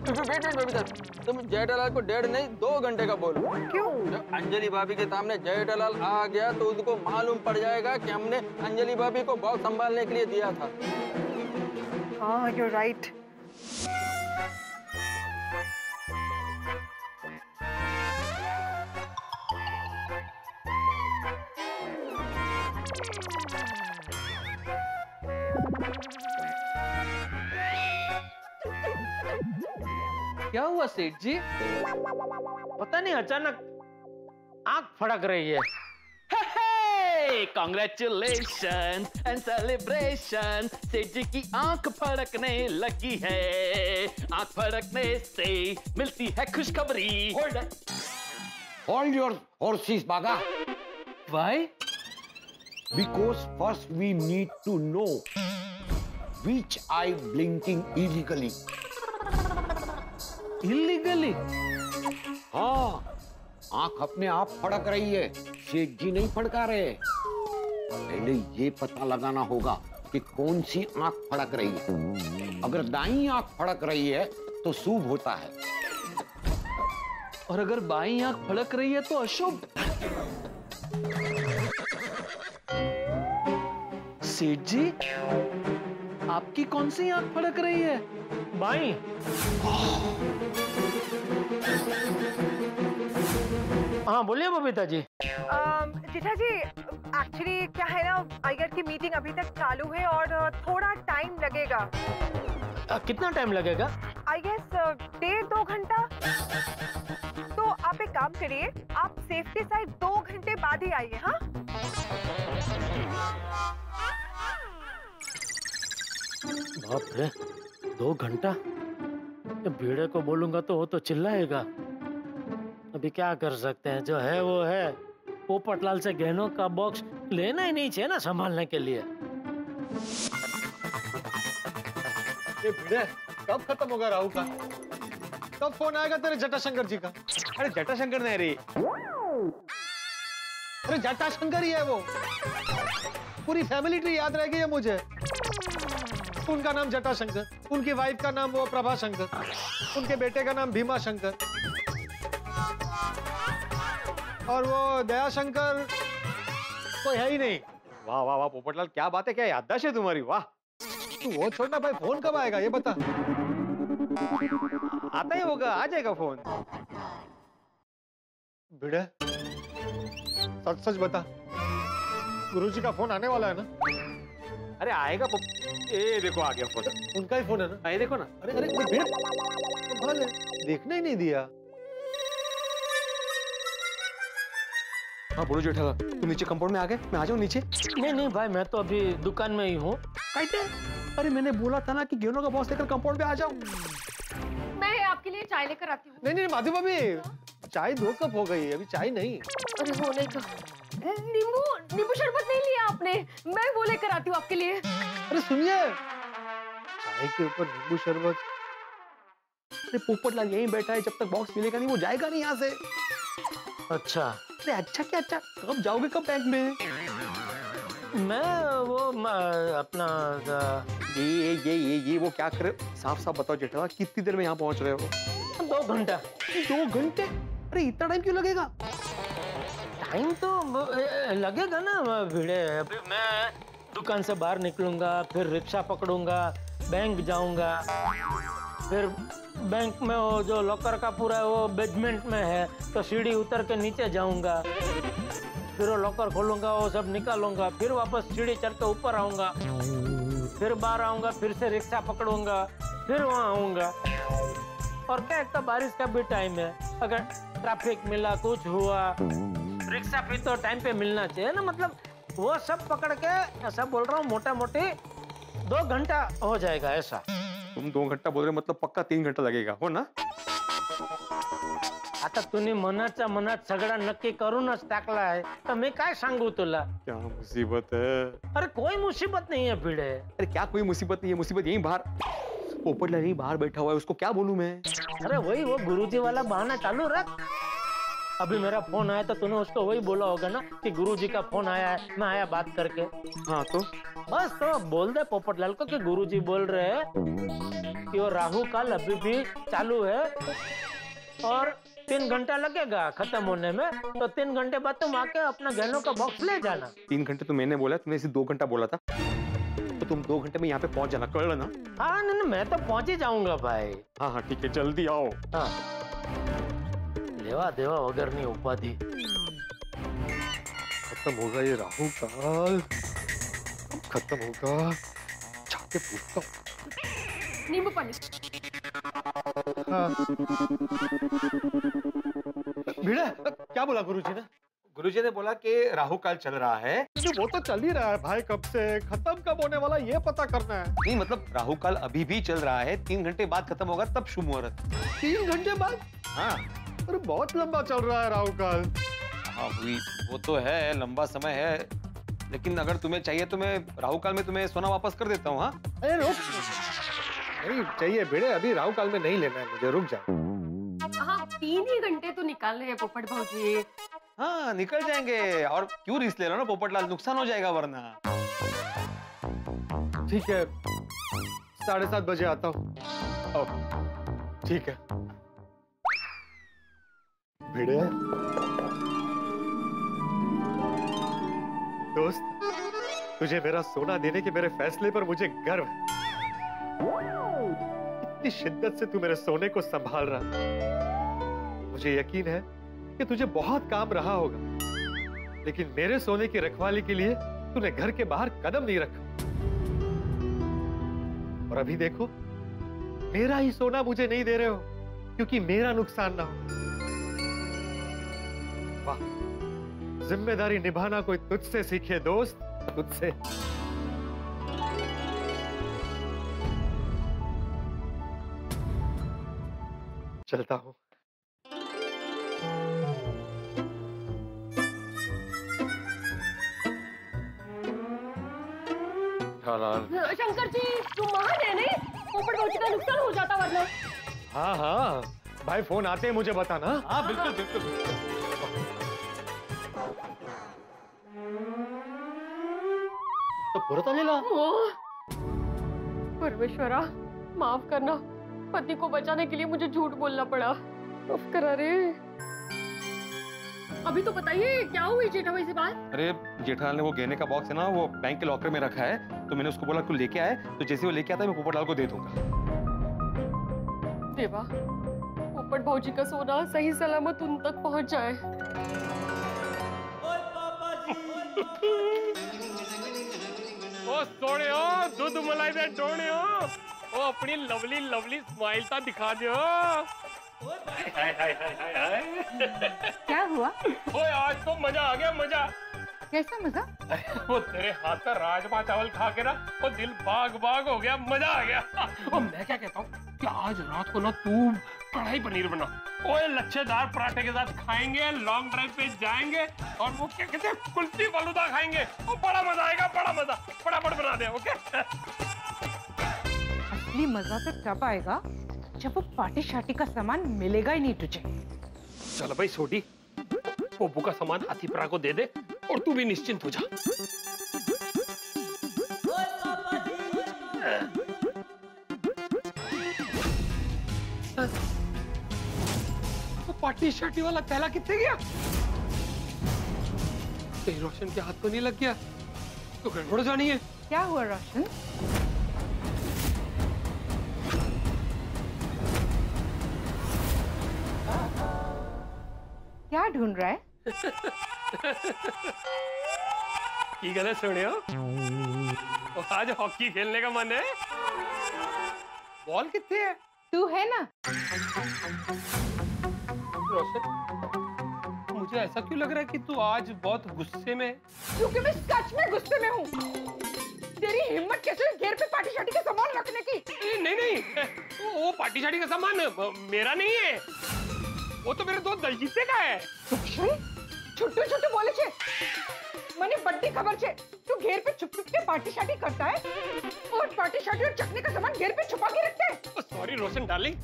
वेट बबीता, तुम जेठालाल को 1.5 नहीं 2 घंटे का बोलो। क्यों? जब अंजलि भाभी के सामने जेठालाल आ गया तो उसको मालूम पड़ जाएगा कि हमने अंजलि भाभी को बॉक्स संभालने के लिए दिया था। हाँ यू राइट। क्या हुआ सेठ जी? पता नहीं अचानक आंख फड़क रही है। Congratulations and celebration, सेठ जी की आंख फड़कने लगी है। आंख फड़कने से मिलती है खुशखबरी। Hold your horses, Baga. Why? Because first we need to know which eye blinking illegally. Illegally? हाँ, आंख अपने आप फड़क रही है, शेख जी नहीं फड़का रहे। पहले ये पता लगाना होगा कि कौन सी आंख फड़क रही है। अगर दाईं आंख फड़क रही है तो शुभ होता है, और अगर बाईं आंख फड़क रही है तो अशुभ। सेठ जी, आपकी कौन सी आंख फड़क रही है? बाईं। हाँ बोलिए बबीता जी। जेठा जी, एक्चुअली क्या है ना, अय्यर की मीटिंग अभी तक चालू है और थोड़ा टाइम लगेगा। कितना टाइम लगेगा? आई गेस 1.5-2 घंटा। तो आप एक काम करिए, आप सेफ्टी साइड 2 घंटे बाद ही आइए। हाँ बाप रे, 2 घंटा? भीड़े को बोलूंगा तो वो तो चिल्लाएगा। अभी क्या कर सकते हैं, जो है वो है। पोपटलाल से गहनों का बॉक्स लेना ही नहीं चाहिए ना संभालने के लिए। ये भिड़े, कब खत्म होगा राहु का? कब फोन आएगा तेरे जटाशंकर जी का? अरे जटाशंकर नहीं रही, अरे जटाशंकर ही है वो। पूरी फैमिली ट्री याद रहेगी है मुझे। उनका नाम जटाशंकर, उनकी वाइफ का नाम वो प्रभा शंकर, उनके बेटे का नाम भीमा शंकर, और वो दया शंकर कोई है ही नहीं। वाह वाह वाह पोपटलाल, क्या बात है, क्या याददाश्त है तुम्हारी, वाह। तू वो छोड़ना भाई, फोन कब आएगा ये बता। आता ही होगा, आ जाएगा फोन। भिड़े, सच सच बता, गुरुजी का फोन आने वाला है ना? अरे आएगा ये देखो आ गया फोन। उनका ही फोन है ना? ये देखो ना। अरे अरे भिड़े, संभाल ले, देखने ही नहीं दिया। हाँ बोलो जेठालाल, तुम नीचे कंपाउंड में आ गए? मैं आ जाऊँ नीचे? नहीं नहीं भाई, मैं तो अभी दुकान में ही हूँ। कहते? अरे मैंने बोला था ना कि गेनों का बॉक्स लेकर कंपाउंड में आ जाओ। मैं आपके लिए चाय लेकर आती हूँ। नहीं नहीं माधु भाभी, चाय 2 कप हो गई, अभी चाय नहीं। अरे होने का नींबू शरबत नहीं लिया आपने, मैं वो लेकर आती हूँ आपके लिए। अरे सुनिए, चाय के ऊपर नींबू शरबत। अरे पोपटलाल यहीं बैठा है, जब तक बॉक्स मिलेगा नहीं वो जाएगा नहीं यहाँ से। अच्छा। अरे अच्छा क्या अच्छा, कब जाओगे, कब बैंक में? मैं वो अपना ये वो क्या करे, साफ साफ बताओ जेठालाल, कितनी देर में यहाँ पहुँच रहे हो? 2 घंटा। 2 घंटे? अरे इतना टाइम क्यों लगेगा? टाइम तो लगेगा ना भिड़े। अभी मैं दुकान से बाहर निकलूंगा, फिर रिक्शा पकड़ूंगा, बैंक जाऊंगा, फिर बैंक में वो जो लॉकर का पूरा वो बेसमेंट में है, तो सीढ़ी उतर के नीचे जाऊंगा, फिर वो लॉकर खोलूंगा, वो सब निकालूंगा, फिर वापस सीढ़ी चढ़ के ऊपर आऊंगा, फिर बाहर आऊंगा, फिर से रिक्शा पकड़ूंगा, फिर वहां आऊंगा। और क्या, एक तो बारिश का भी टाइम है, अगर ट्रैफिक मिला, कुछ हुआ, रिक्शा भी तो टाइम पे मिलना चाहिए ना। मतलब वो सब पकड़ के, ऐसा बोल रहा हूँ, मोटा मोटी 2 घंटा हो जाएगा ऐसा। तुम 2 घंटा बोल रहे हो, मतलब पक्का 3 घंटा लगेगा, हो ना? आता तुम्ही मनाच्या मनात सगळं नक्की करूनच टाकला आहे, तर मी काय सांगू तुला? क्या मुसीबत है? अरे कोई मुसीबत नहीं है भिड़े। अरे क्या कोई मुसीबत नहीं है? मुसीबत यहीं बाहर, पोपटलाल यहीं बाहर बैठा हुआ है, उसको क्या बोलूं मैं? अरे वही वो गुरुजी वाला बहाना चालू रख। अभी मेरा फोन आया तो तूने उसको वही बोला होगा ना कि गुरुजी का फोन आया है, मैं आया बात करके। हाँ तो बस तो बोल दे पोपटलाल को कि गुरुजी बोल रहे हैं कि वो राहु काल अभी भी चालू है और 3 घंटा लगेगा खत्म होने में, तो 3 घंटे बाद तुम आके अपना गहनों का बॉक्स ले जाना। 3 घंटे तो मैंने बोला, तुमने सिर्फ 2 घंटा बोला था, तो तुम 2 घंटे में यहाँ पे पहुंच जाना, कर लेना। हाँ नहीं, मैं तो पहुंच ही जाऊंगा भाई। हाँ हाँ ठीक है, जल्दी आओ। हाँ लेवा देवा वगैरह उपाधि खत्म होगा ये राहु काल, खत्म होगा। जाके पूछता हूँ। नींबू पानी। हाँ। भिड़ा, क्या बोला गुरुजी ने? गुरुजी ने बोला कि राहु काल चल रहा है। वो तो चल ही रहा है भाई, कब से, खत्म कब होने वाला ये पता करना है। नहीं मतलब राहु काल अभी भी चल रहा है, 3 घंटे बाद खत्म होगा, तब शुभ मुहूर्त। 3 घंटे बाद? हाँ। अरे बहुत लंबा चल रहा है राहु काल। हाँ वो तो है, लंबा समय है, लेकिन अगर तुम्हें चाहिए तो मैं राहु काल में तुम्हें सोना वापस कर देता हूँ। हाँ अरे रुक, नहीं चाहिए भिड़े, अभी राहु काल में नहीं लेना है मुझे, रुक जा। हाँ 3 ही घंटे तो निकालने हैं पोपट भाजी। हाँ निकल जाएंगे, और क्यों रिस्क ले रहा ना पोपटलाल, नुकसान हो जाएगा वरना। ठीक है 7:30 बजे आता हूँ। ठीक है भिड़े। दोस्त, तुझे मेरा सोना देने के मेरे फैसले पर मुझे गर्व है। इतनी शिद्दत से तू मेरे सोने को संभाल रहा, मुझे यकीन है कि तुझे बहुत काम रहा होगा, लेकिन मेरे सोने की रखवाली के लिए तूने घर के बाहर कदम नहीं रखा। और अभी देखो, मेरा ही सोना मुझे नहीं दे रहे हो क्योंकि मेरा नुकसान ना हो। वाह, जिम्मेदारी निभाना कोई तुझसे सीखे दोस्त, तुझसे। चलता हूं। शंकर जी तुम वहां थे नहीं, पोपट भाजी का नुकसान हो जाता वरना। हाँ हाँ भाई, फोन आते हैं मुझे बताना। हाँ बिल्कुल बिल्कुल। तो पूरा लेला। परमेश्वरा माफ करना, पति को बचाने के लिए मुझे झूठ बोलना पड़ा, माफ करा रे। अभी तो बताइए क्या हुई जेठाभाई से बात? अरे जेठालाल ने वो गहने का बॉक्स है ना, वो बैंक के लॉकर में रखा है, तो मैंने उसको बोला तू लेके आए, तो जैसे वो लेके आता है मैं पोपटलाल को दे दूंगा। देवा, पोपट भाजी का सोना सही सलामत उन तक पहुंच जाए। ओ सोने हो, दूध मलाई दे डोने हो, ओ अपनी लवली लवली स्माइल ता दिखा दो। क्या हुआ? ओए आज तो मजा आ गया, मजा। कैसा मजा? वो तेरे हाथ का राजमा चावल खा के ना वो दिल बाग बाग हो गया, मजा आ गया। और मैं क्या कहता हूँ कि आज रात को ना तू कढ़ाई पनीर बना, ओए लच्छेदार पराठे के साथ खाएंगे, लॉन्ग ड्राइव पे जाएंगे और वो क्या कहते हैं कुल्फी फालूदा खाएंगे, वो बड़ा मजा आएगा, बड़ा मजा। फटाफट बना दे। ओके असली मजा तो तब आएगा जब वो पार्टी शार्टी का सामान मिलेगा ही नहीं तुझे। चलो भाई छोटी, पोपू का सामान हाथीपरा को दे दे और तू भी निश्चिंत हो जा। वो पार्टी शार्टी वाला थैला कितने गया? कहीं रोशन के हाथ तो नहीं लग गया? तो गड़बड़ जानी है। क्या हुआ रोशन? क्या ढूंढ रहा है? की गल सुनियो, आज हॉकी खेलने का मन है। बॉल कितने है? तू है ना? रोशन, मुझे ऐसा क्यों लग रहा है कि तू आज बहुत गुस्से में? क्योंकि मैं सच में गुस्से में हूँ। तेरी हिम्मत कैसे हुई घेर पे पार्टी शार्टी का सामान रखने की? नहीं नहीं, वो पार्टी शार्टी का सामान मेरा नहीं है, वो तो मेरे दोस्त दलजीत का है। छुट्टू छुट्टू बोले छे, मने बड्डी खबर छे तू घेर पे छुप छुप के पार्टी शार्टी करता है और पार्टी शार्टी और चखने का सामान घेर पे छुपा के रखता है। सॉरी रोशन डार्लिंग,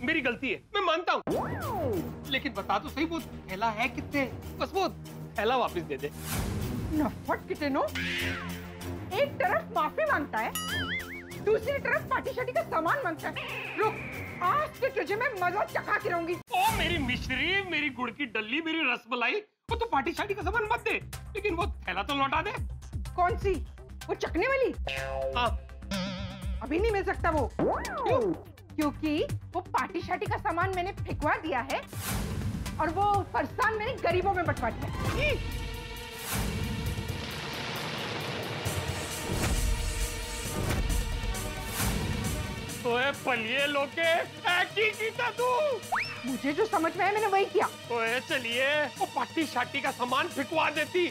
मेरी गलती है, मैं मानता हूँ, लेकिन बता तो सही वो थैला है कितने? बस वो थैला वापस दे दे। नफट कितने नो, एक तरफ माफी मांगता है, दूसरी तरफ पार्टी शार्टी का सामान मांगता है। रुक, आज तो तुझे मैं मजा चखा के रहूंगी। ओ मेरी मिश्री, मेरी गुड़ की डल्ली, मेरी रसमलाई, वो तो पार्टी शार्टी का सामान मत दे, लेकिन वो थैला तो लौटा दे। कौन सी? वो चखने वाली? हाँ। अभी नहीं मिल सकता वो। क्यों? क्योंकि वो पार्टी शार्टी का सामान मैंने फेंकवा दिया है और वो फरसान मैंने गरीबों में बंटवा दिया। ओए पलिए लोके, की कीता तू? मुझे जो समझ में आया मैंने वही किया। ओए चलिए, वो पार्टी शार्टी का सामान फेंकवा देती,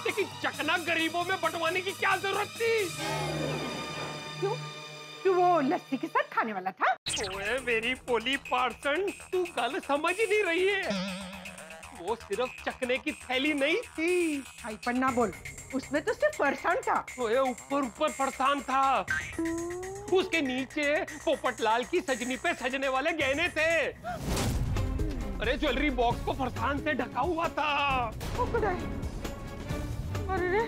लेकिन चकना गरीबों में बंटवाने की क्या जरूरत थी? क्यों? तू वो लस्सी के साथ खाने वाला था? ओए मेरी पोली पार्सन, तू गल समझ ही नहीं रही है। वो सिर्फ चकने की थैली नहीं थी। हाइपर ना बोल, उसमें तो सिर्फ फरसान था। ओए ऊपर ऊपर फरसान था, उसके नीचे पोपटलाल की सजनी पे सजने वाले गहने थे। अरे ज्वेलरी बॉक्स को फरसान से ढका हुआ था। अरे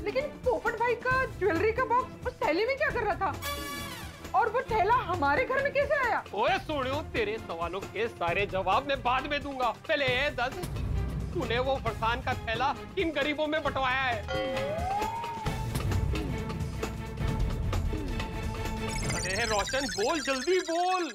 लेकिन पोपट भाई का ज्वेलरी का बॉक्स उस थैली में क्या कर रहा था? और वो थैला हमारे घर में कैसे आया? ओए सुनियो, तेरे सवालों के सारे जवाब मैं बाद में दूंगा, पहले ये दस, तूने वो फरसान का थैला किन गरीबों में बंटवाया है? अरे रोशन बोल, जल्दी बोल।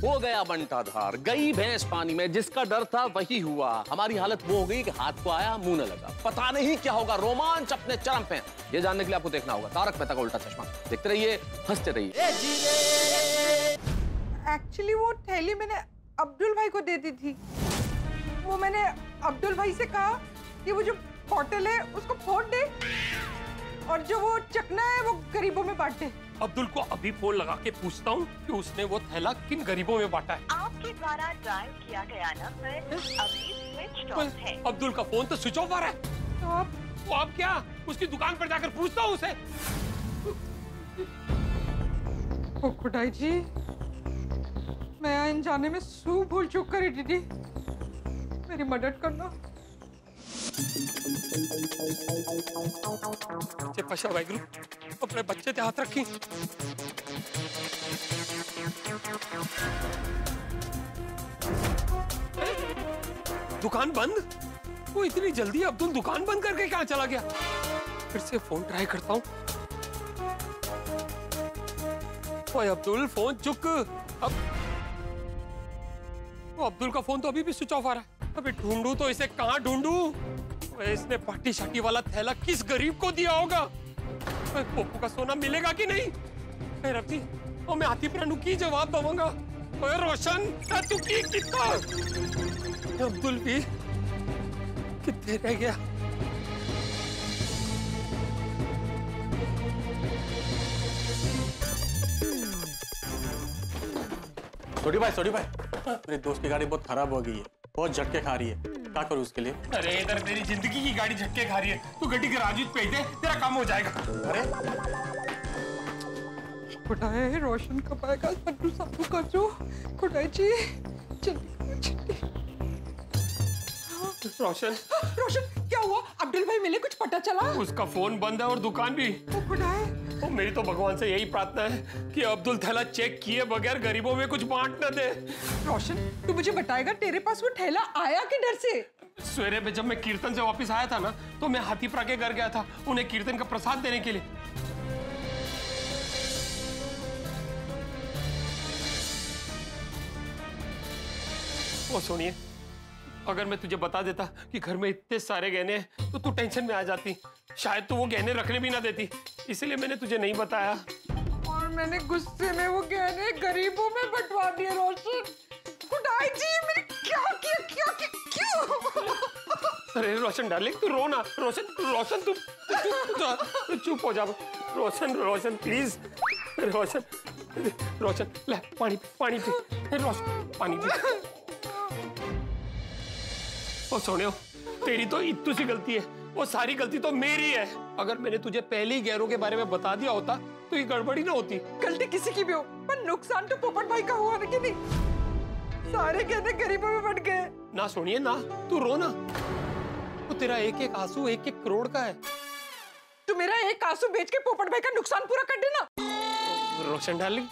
हो गया बंटाधार, गई भैंस पानी में, जिसका डर था वही हुआ। हमारी हालत वो हो गई कि हाथ को आया मुंह न लगा। पता नहीं क्या होगा, रोमांच अपने चरम पे। ये जानने के लिए आपको देखना होगा तारक मेहता का उल्टा चश्मा। देखते रहिए, हंसते रहिए। एक्चुअली वो थैली मैंने अब्दुल भाई को दे दी थी। वो मैंने अब्दुल भाई से कहा कि वो जो बॉटल है उसको फोड़ दे और जो वो चकना है वो गरीबों में बांट दे। अब्दुल को अभी फोन लगा के पूछता हूँ कि उसने वो थैला किन गरीबों में बांटा है। आपके द्वारा डायल किया गया नंबर अभी स्विच ऑफ है। अब्दुल का फोन तो स्विच ऑफ आ रहा है। तो अब क्या? उसकी दुकान पर जाकर पूछता हूँ उसे। खुदाई जी, मैं अनजाने में सू भूल चुक करी दीदी, मेरी मदद करना। पशा वाहिगुरु, अपने बच्चे ते हाथ रखी। दुकान बंद? वो इतनी जल्दी अब्दुल दुकान बंद करके कहाँ चला गया? फिर से फोन ट्राई करता हूँ। ओए अब्दुल, फोन चुक। अब वो अब्दुल का फोन तो अभी भी स्विच ऑफ आ रहा है। अभी ढूंढूं तो इसे कहाँ ढूंढूं? इसने पार्टी शार्टी वाला थैला किस गरीब को दिया होगा? पोपू का सोना मिलेगा कि नहीं? रवती, और मैं हाथी प्राणु की जवाब दूंगा। ओए रोशन, तू की कितना? अब्दुल भी कितने रह गया? सोडी भाई, मेरे दोस्त की गाड़ी बहुत खराब हो गई है, बहुत झटके खा रही है। क्या करूं उसके लिए? अरे इधर तेरी जिंदगी की गाड़ी झटके खा रही है, तू गड्डी गैराज में भेज दे, तेरा काम हो जाएगा। अरे खुदाई, रोशन कब आएगा? पट्टू साबू कर जो। खुदाई जी, रोशन क्या हुआ? अब्दुल भाई मिले? कुछ पता चला? उसका फोन बंद है और दुकान भी। खुदाई, मेरी तो भगवान से यही प्रार्थना है कि अब्दुल थैला चेक किए बगैर गरीबों में कुछ बांट न दे। रोशन, तू मुझे बताएगा तेरे पास वो थैला आया किधर से? सवेरे में जब मैं कीर्तन से वापस आया था ना, तो मैं हाथीपुरा के घर गया था उन्हें कीर्तन का प्रसाद देने के लिए। वो सुनिए, अगर मैं तुझे बता देता कि घर में इतने सारे गहने हैं तो तू टेंशन में आ जाती। शायद तू वो गहने रखने भी ना देती, इसलिए मैंने तुझे नहीं बताया। और मैंने गुस्से में वो गहने गरीबों में बंटवा दिए। रोशन, खुदाई जी, मैंने क्या किया क्यों? अरे रोशन डार्लिंग, तू रो ना। रोशन तू चुप हो जा। रोशन प्लीज। रोशन ले पानी पी। रोशन पानी पी। ओ सोनियो, तेरी तो इतनी सी गलती है, वो सारी गलती तो मेरी है। अगर मैंने तुझे पहले ही गैरों के बारे में बता दिया होता तो ये गड़बड़ी ना होती। गलती किसी की भी हो, पर नुकसान तो पोपट भाई का हुआ ना कि नहीं? सारे गहने गरीबों में बट गए। ना सुनिए ना, तू रो ना। तो तेरा एक एक आंसू 1-1 करोड़ का है। तू मेरा एक आंसू बेच के पोपट भाई का नुकसान पूरा कर देना। रोशन डार्लिंग,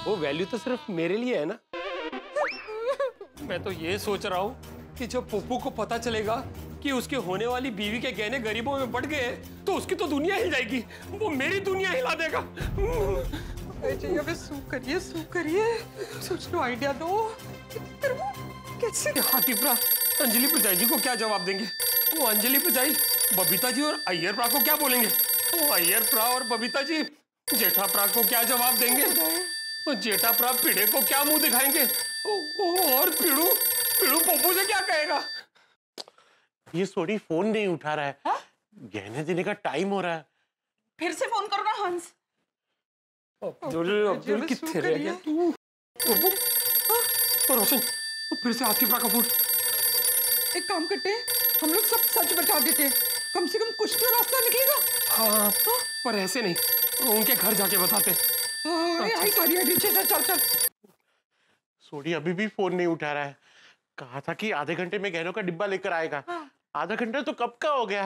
वो वैल्यू तो सिर्फ मेरे लिए है ना। मैं तो ये सोच रहा हूँ कि जब पप्पू को पता चलेगा कि उसके होने वाली बीवी के गहने गरीबों में बट गए तो उसकी तो दुनिया हिल जाएगी। वो मेरी दुनिया हिला देगा। सू करिए, सोच लो, आइडिया दो। कैसे हाकिफरा अंजलि प्रजाई जी को क्या जवाब देंगे? वो अंजलि प्रजाई बबीता जी और अय्यर प्रा को क्या बोलेंगे? वो अय्यर प्रा और बबीता जी जेठा प्रा को क्या जवाब देंगे? वो जेठा प्रा पीड़े को क्या मुंह दिखाएंगे? और पीड़ू पप्पू से क्या कहेगा? ये सोडी फोन नहीं उठा रहा है। गहने देने का टाइम हो रहा है। फिर से फोन करो ना हंस। अब्दुल कितने रह गया तू? रोशन, फिर से आतिफा का फोन। एक काम करते हैं, हम लोग सब सच बता देते हैं, कम से कम कुछ तो रास्ता निकलेगा। हाँ, पर ऐसे नहीं, उनके घर जाके बताते। चल। सोडी अभी भी फोन नहीं उठा रहा है। कहा था कि आधे घंटे में गहनों का डिब्बा लेकर आएगा। आधा घंटा तो कब का हो गया।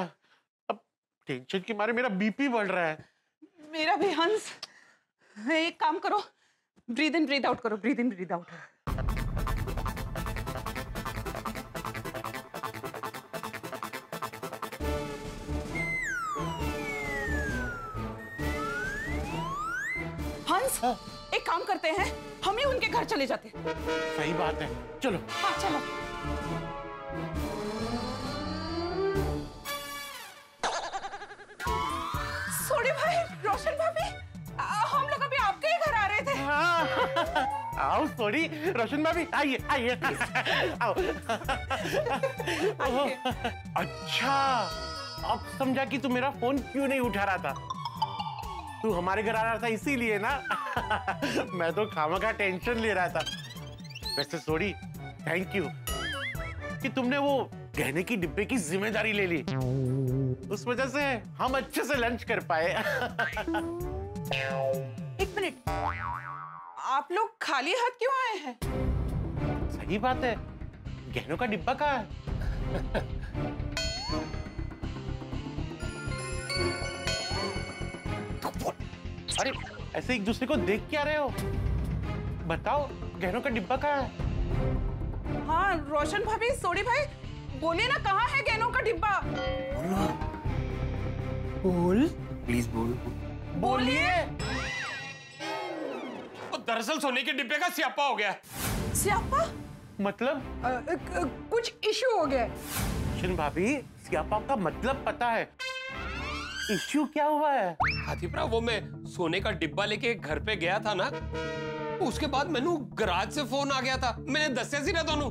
अब टेंशन के मारे मेरा बीपी बढ़ रहा है। मेरा भी हंस। एक काम करो, ब्रीद इन ब्रीद आउट करो। Breathe in breathe out. हंस, एक काम करते हैं, हम ही उनके घर चले जाते हैं। सही बात है, चलो। हाँ चलो। सोडी भाई, रोशन भाभी, हम लोग अभी आपके ही घर आ रहे थे। आओ सोडी, रोशन भाभी, आइए। आओ। अच्छा, अब समझा कि तू मेरा फोन क्यों नहीं उठा रहा था। तू हमारे घर आ रहा था इसीलिए ना। मैं तो खामखा टेंशन ले रहा था। वैसे सोडी, थैंक यू कि तुमने वो गहने की डिब्बे की जिम्मेदारी ले ली। उस वजह से हम अच्छे से लंच कर पाए। एक मिनट, आप लोग खाली हाथ क्यों आए हैं? सही बात है, गहनों का डिब्बा कहाँ है? अरे ऐसे एक दूसरे को देख क्या रहे हो? बताओ, गहनों का डिब्बा कहाँ है? हाँ रोशन भाभी, सोडी भाई, बोलिए ना, कहाँ है गहनों का डिब्बा? बोल, प्लीज बोल। बोलिए। दरअसल सोने के डिब्बे का स्यापा हो गया। स्यापा? मतलब कुछ इश्यू हो गया। रोशन भाभी, स्यापा का मतलब पता है, इश्यू क्या हुआ है? हाथीप्रा, वो मैं सोने का डिब्बा लेके घर पे गया था ना, उसके बाद मैंने गराज से फोन आ गया था। मैंने दस्या सी ना दोनों।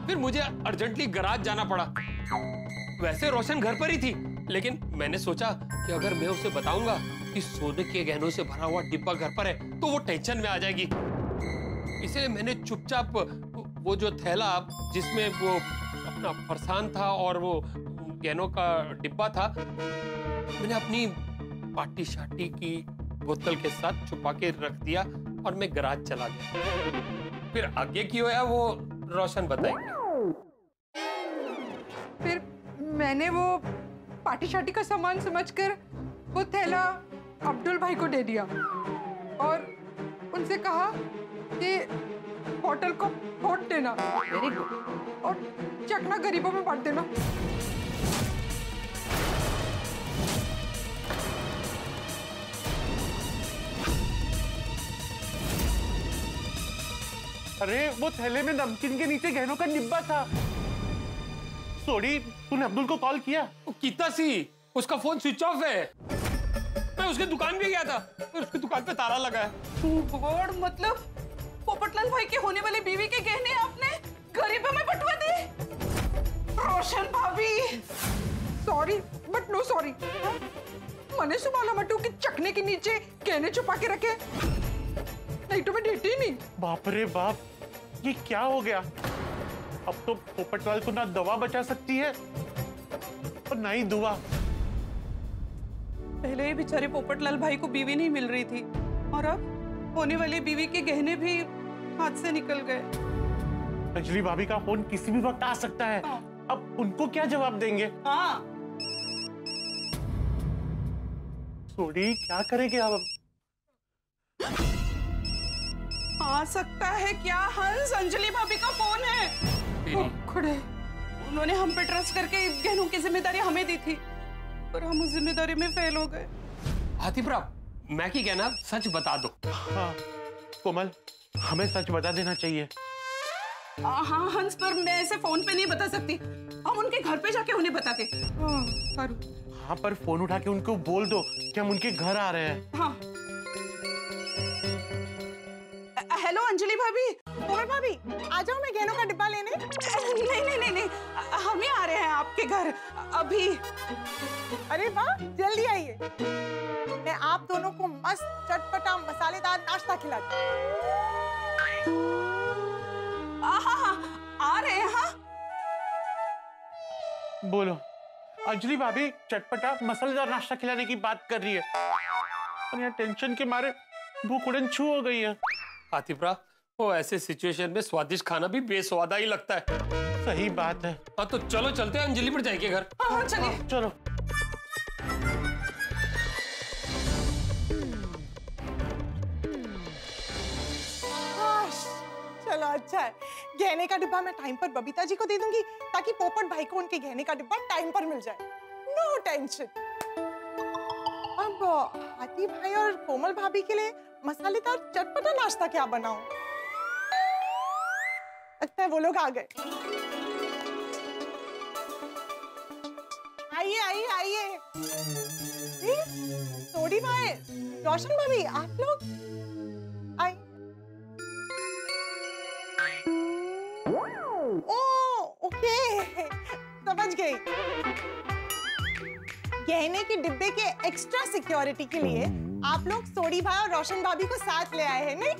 फिर मुझे अर्जेंटली गराज जाना पड़ा। वैसे रोशन घर पर ही थी, लेकिन मैंने सोचा कि अगर मैं उसे बताऊंगा कि सोने के गहनों से भरा हुआ डिब्बा घर पर है तो वो टेंशन में आ जाएगी। इसलिए मैंने चुपचाप वो जो थैला जिसमें वो अपना फरसान था और वो गहनों का डिब्बा था, मैंने अपनी पार्टी शार्टी की बोतल के साथ छुपा के रख दिया और मैं गराज चला गया। फिर आगे की होया वो रोशन बताएंगे। फिर मैंने वो पार्टी शार्टी का सामान समझकर वो थैला अब्दुल भाई को दे दिया और उनसे कहा कि बोतल को फोड़ देना। Very good. और चकना गरीबों में बांट देना। अरे वो थैले में नमकीन के नीचे गहनों का डिब्बा था। सॉरी, तूने अब्दुल को कॉल किया? कितना सी, उसका फोन स्विच ऑफ है। मैं उसके दुकान भी गया था, पर उसकी दुकान पे ताला लगा है। गॉड, मतलब पोपटलाल भाई के होने वाली बीवी के गहने आपने गरीबों में बंटवा दिए? रोशन भाभी, सॉरी बट नो सॉरी। मैंने सुबह मटू के चकने के नीचे गहने छुपा के रखे, नहीं तो मैं देती नहीं। बाप रे बाप, ये क्या हो गया? अब तो पोपटलाल को ना दवा बचा सकती है और ना ही दुआ। पहले ही बेचारे पोपटलाल भाई को बीवी नहीं मिल रही थी, और अब होने वाली बीवी के गहने भी हाथ से निकल गए। अंजलि भाभी का फोन किसी भी वक्त आ सकता है। अब उनको क्या जवाब देंगे? हाँ। सोडी, क्या करेंगे अब? आ सकता है क्या? हंस, अंजलि भाभी का फोन है। खड़े, उन्होंने हम पे ट्रस्ट करके गहनों की जिम्मेदारी हमें दी थी, पर हम उस जिम्मेदारी में फेल हो गए। हाथीप्रा, मैं की कहना, सच बता दो। हाँ कोमल, हमें सच बता देना चाहिए। हाँ हंस, पर मैं ऐसे फोन पे नहीं बता सकती। हम उनके घर पे जाके उन्हें बताते। हाँ, पर फोन उठा के उनको बोल दो कि हम उनके घर आ रहे हैं। हाँ। हेलो अंजलि भाभी। कोमल भाभी, आ जाओ, मैं गहनों का डिब्बा लेने। नहीं नहीं नहीं नहीं, हम ही आ रहे हैं आपके घर अभी। अरे वाह, जल्दी आइए, मैं आप दोनों को मस्त चटपटा मसालेदार नाश्ता खिलाती हूँ। हाँ, आ रहे हैं। हाँ बोलो। अंजलि भाभी चटपटा मसालेदार नाश्ता खिलाने की बात कर रही है, और यहाँ टेंशन के मारे भूख उड़न छू हो गई है। हाथीप्रा, वो ऐसे सिचुएशन में स्वादिष्ट खाना भी बेस्वादा ही लगता है। सही बात है। हाँ तो चलो चलते हैं अंजलि पर जाए के घर। हाँ चलिए। चलो। चलो अच्छा है, गहने का डिब्बा मैं टाइम पर बबीता जी को दे दूंगी, ताकि पोपट भाई को उनके गहने का डिब्बा टाइम पर मिल जाए। No tension. अब हाथी भाई और कोमल भाभी के लिए मसालेदार चटपटा नाश्ता क्या बनाऊं? लगता है वो लोग आ गए। आइए आइए आइए। सोडी भाई, रोशन भाभी, आप लोग आइए। ओ ओके, समझ गई। गहने के डिब्बे के एक्स्ट्रा सिक्योरिटी के लिए आप लोग सोडी भाई और रोशन भाभी को साथ ले आए हैं, नहीं?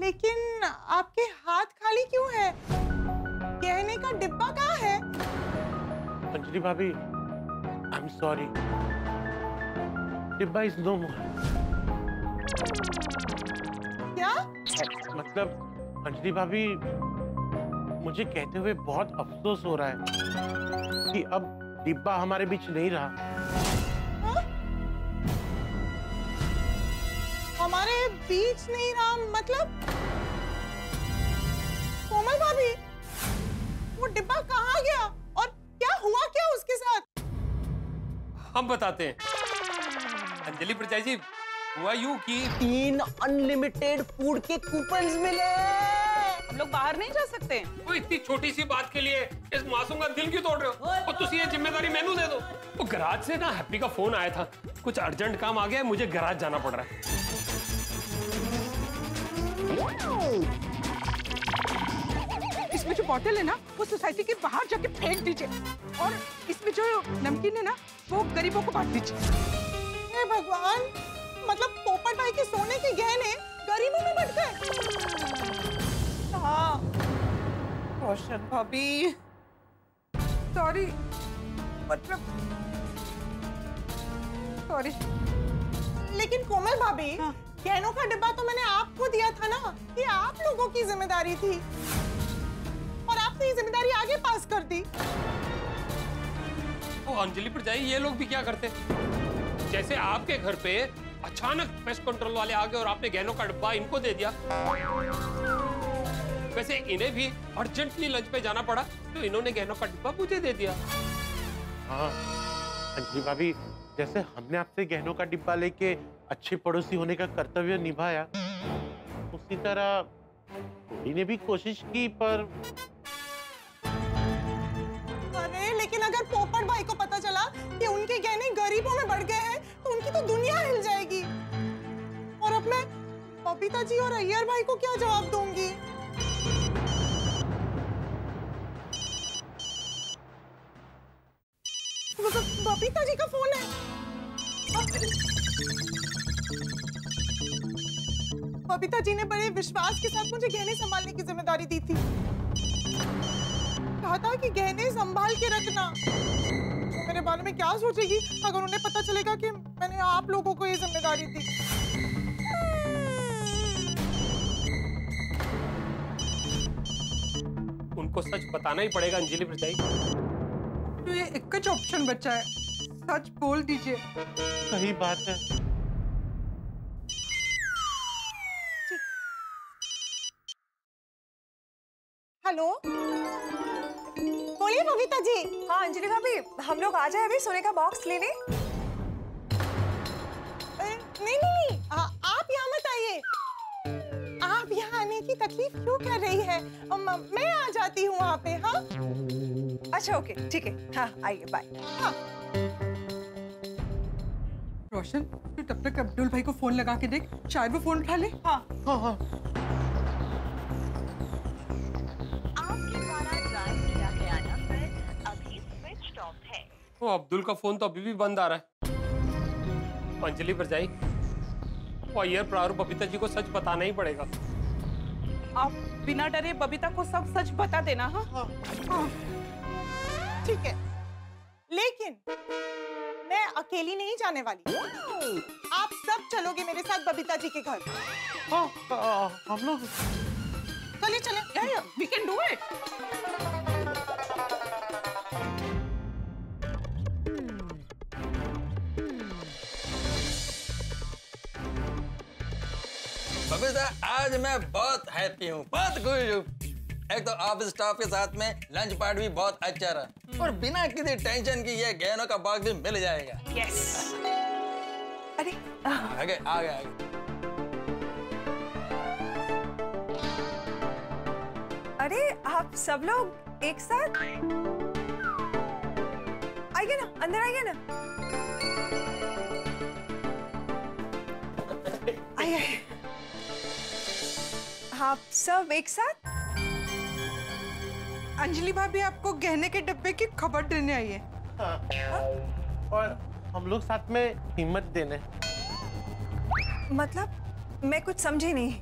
लेकिन आपके हाथ खाली क्यों है? गहने का डिब्बा कहाँ है? अंजलि भाभी, आई एम सॉरी, डिब्बा इज नो मोर। क्या? मतलब अंजलि भाभी, मुझे कहते हुए बहुत अफसोस हो रहा है कि अब डिब्बा हमारे बीच नहीं रहा। हा? हमारे बीच नहीं रहा मतलब? कोमल भाभी, वो डिब्बा कहाँ गया और क्या हुआ क्या उसके साथ? हम बताते हैं। अंजलि प्रचाई जी, हुआ यूं कि 3 अनलिमिटेड फूड के कूपन्स मिले। हम लोग बाहर नहीं जा सकते। वो इतनी छोटी सी बात के लिए इस मासूम का दिल क्यों तोड़ रहे हो? और तुसी ये जिम्मेदारी मैनू दे दो। वो गराज से ना हैप्पी का फोन आया था, कुछ अर्जेंट काम आ गया है, मुझे गराज जाना पड़ रहा है। इसमें जो बॉटल है ना, वो सोसाइटी के बाहर जाके फेंक दीजिए, और इसमें जो नमकीन है ना, वो गरीबों को बांट दीजिए। हे भगवान, मतलब पोपट भाई के सोने के गहने गरीबों में बंट गए। हाँ रोशन भाभी, सॉरी, मतलब सॉरी। लेकिन कोमल भाभी, गहनों का डिब्बा तो मैंने आपको दिया था ना, ये आप लोगों की जिम्मेदारी थी, और आपने ये जिम्मेदारी आगे पास कर दी। तो अंजलि पर जाइए, ये लोग भी क्या करते? जैसे आपके घर पे अचानक पेस्ट कंट्रोल वाले आ गए और आपने गहनों का डिब्बा इनको दे दिया, वैसे इन्हें भी अर्जेंटली लंच पे जाना पड़ा, तो इन्होंने गहनों का डिब्बा मुझे दे दिया। हाँ अंजलि भाभी, जैसे हमने आपसे गहनों का डिब्बा लेके अच्छे पड़ोसी होने का कर्तव्य निभाया, उसी तरह थोड़ी ने भी कोशिश की, पर अरे लेकिन अगर पोपट भाई को पता चला कि उनके गहने गरीबों में बढ़ गए हैं तो उनकी तो दुनिया हिल जाएगी। और अब मैं बबीता जी और अय्यर भाई को क्या जवाब दूंगी? बबीता जी का फोन है। बबीता जी ने बड़े विश्वास के साथ मुझे गहने संभालने की जिम्मेदारी दी थी। कहा था कि गहने संभाल के रखना। वो मेरे बारे में क्या सोचेगी अगर उन्हें पता चलेगा कि मैंने आप लोगों को ये जिम्मेदारी दी। उनको सच बताना ही पड़ेगा अंजलि परजाई। तो ये एक ही ऑप्शन बचा है, सच बोल दीजिए। सही बात है। हेलो, बोलिए बबीता जी। हाँ अंजलि भाभी, हम लोग आ जाए अभी सोने का बॉक्स लेने? नहीं नहीं नहीं, आप यहाँ मत आइए। आप यहाँ आने की तकलीफ क्यों कर रही है? मैं आ जाती हूँ वहाँ पे। हाँ अच्छा ओके ठीक है, हाँ आइए, बाय। हाँ। रोशन, तू तब तक अब्दुल भाई को फोन लगा के देख, शायद वो फोन उठा ले। हाँ हाँ हाँ। आपके द्वारा डायल किया गया नंबर अभी स्विच ऑफ है। वो अब्दुल का फोन तो अभी भी बंद आ रहा है। अंजलि परजाई, वो अय्यर प्रारू बबीता जी को सच बताना ही पड़ेगा। आप बिना डरे बबीता को सब सच बता देना। हाँ हाँ ठीक है, लेकिन मैं अकेली नहीं जाने वाली। आप सब चलोगे मेरे साथ बबीता जी के घर। हाँ, हम लोग चलिए चलिए, we can do it. Babita, आज मैं बहुत हैप्पी हूँ, बहुत खुश हूँ। एक तो ऑफिस स्टाफ के साथ में लंच पार्टी भी बहुत अच्छा रहा और बिना किसी टेंशन की ये गहनों का बॉक्स भी मिल जाएगा। यस। अरे आगे आगे आगे। अरे आप सब लोग एक साथ आइए ना, अंदर आइए ना। आइए, आप सब एक साथ। अंजलि भाभी आपको गहने के डब्बे की खबर देने आई है। और हम लोग साथ में हिम्मत देने। मतलब मैं कुछ समझी नहीं।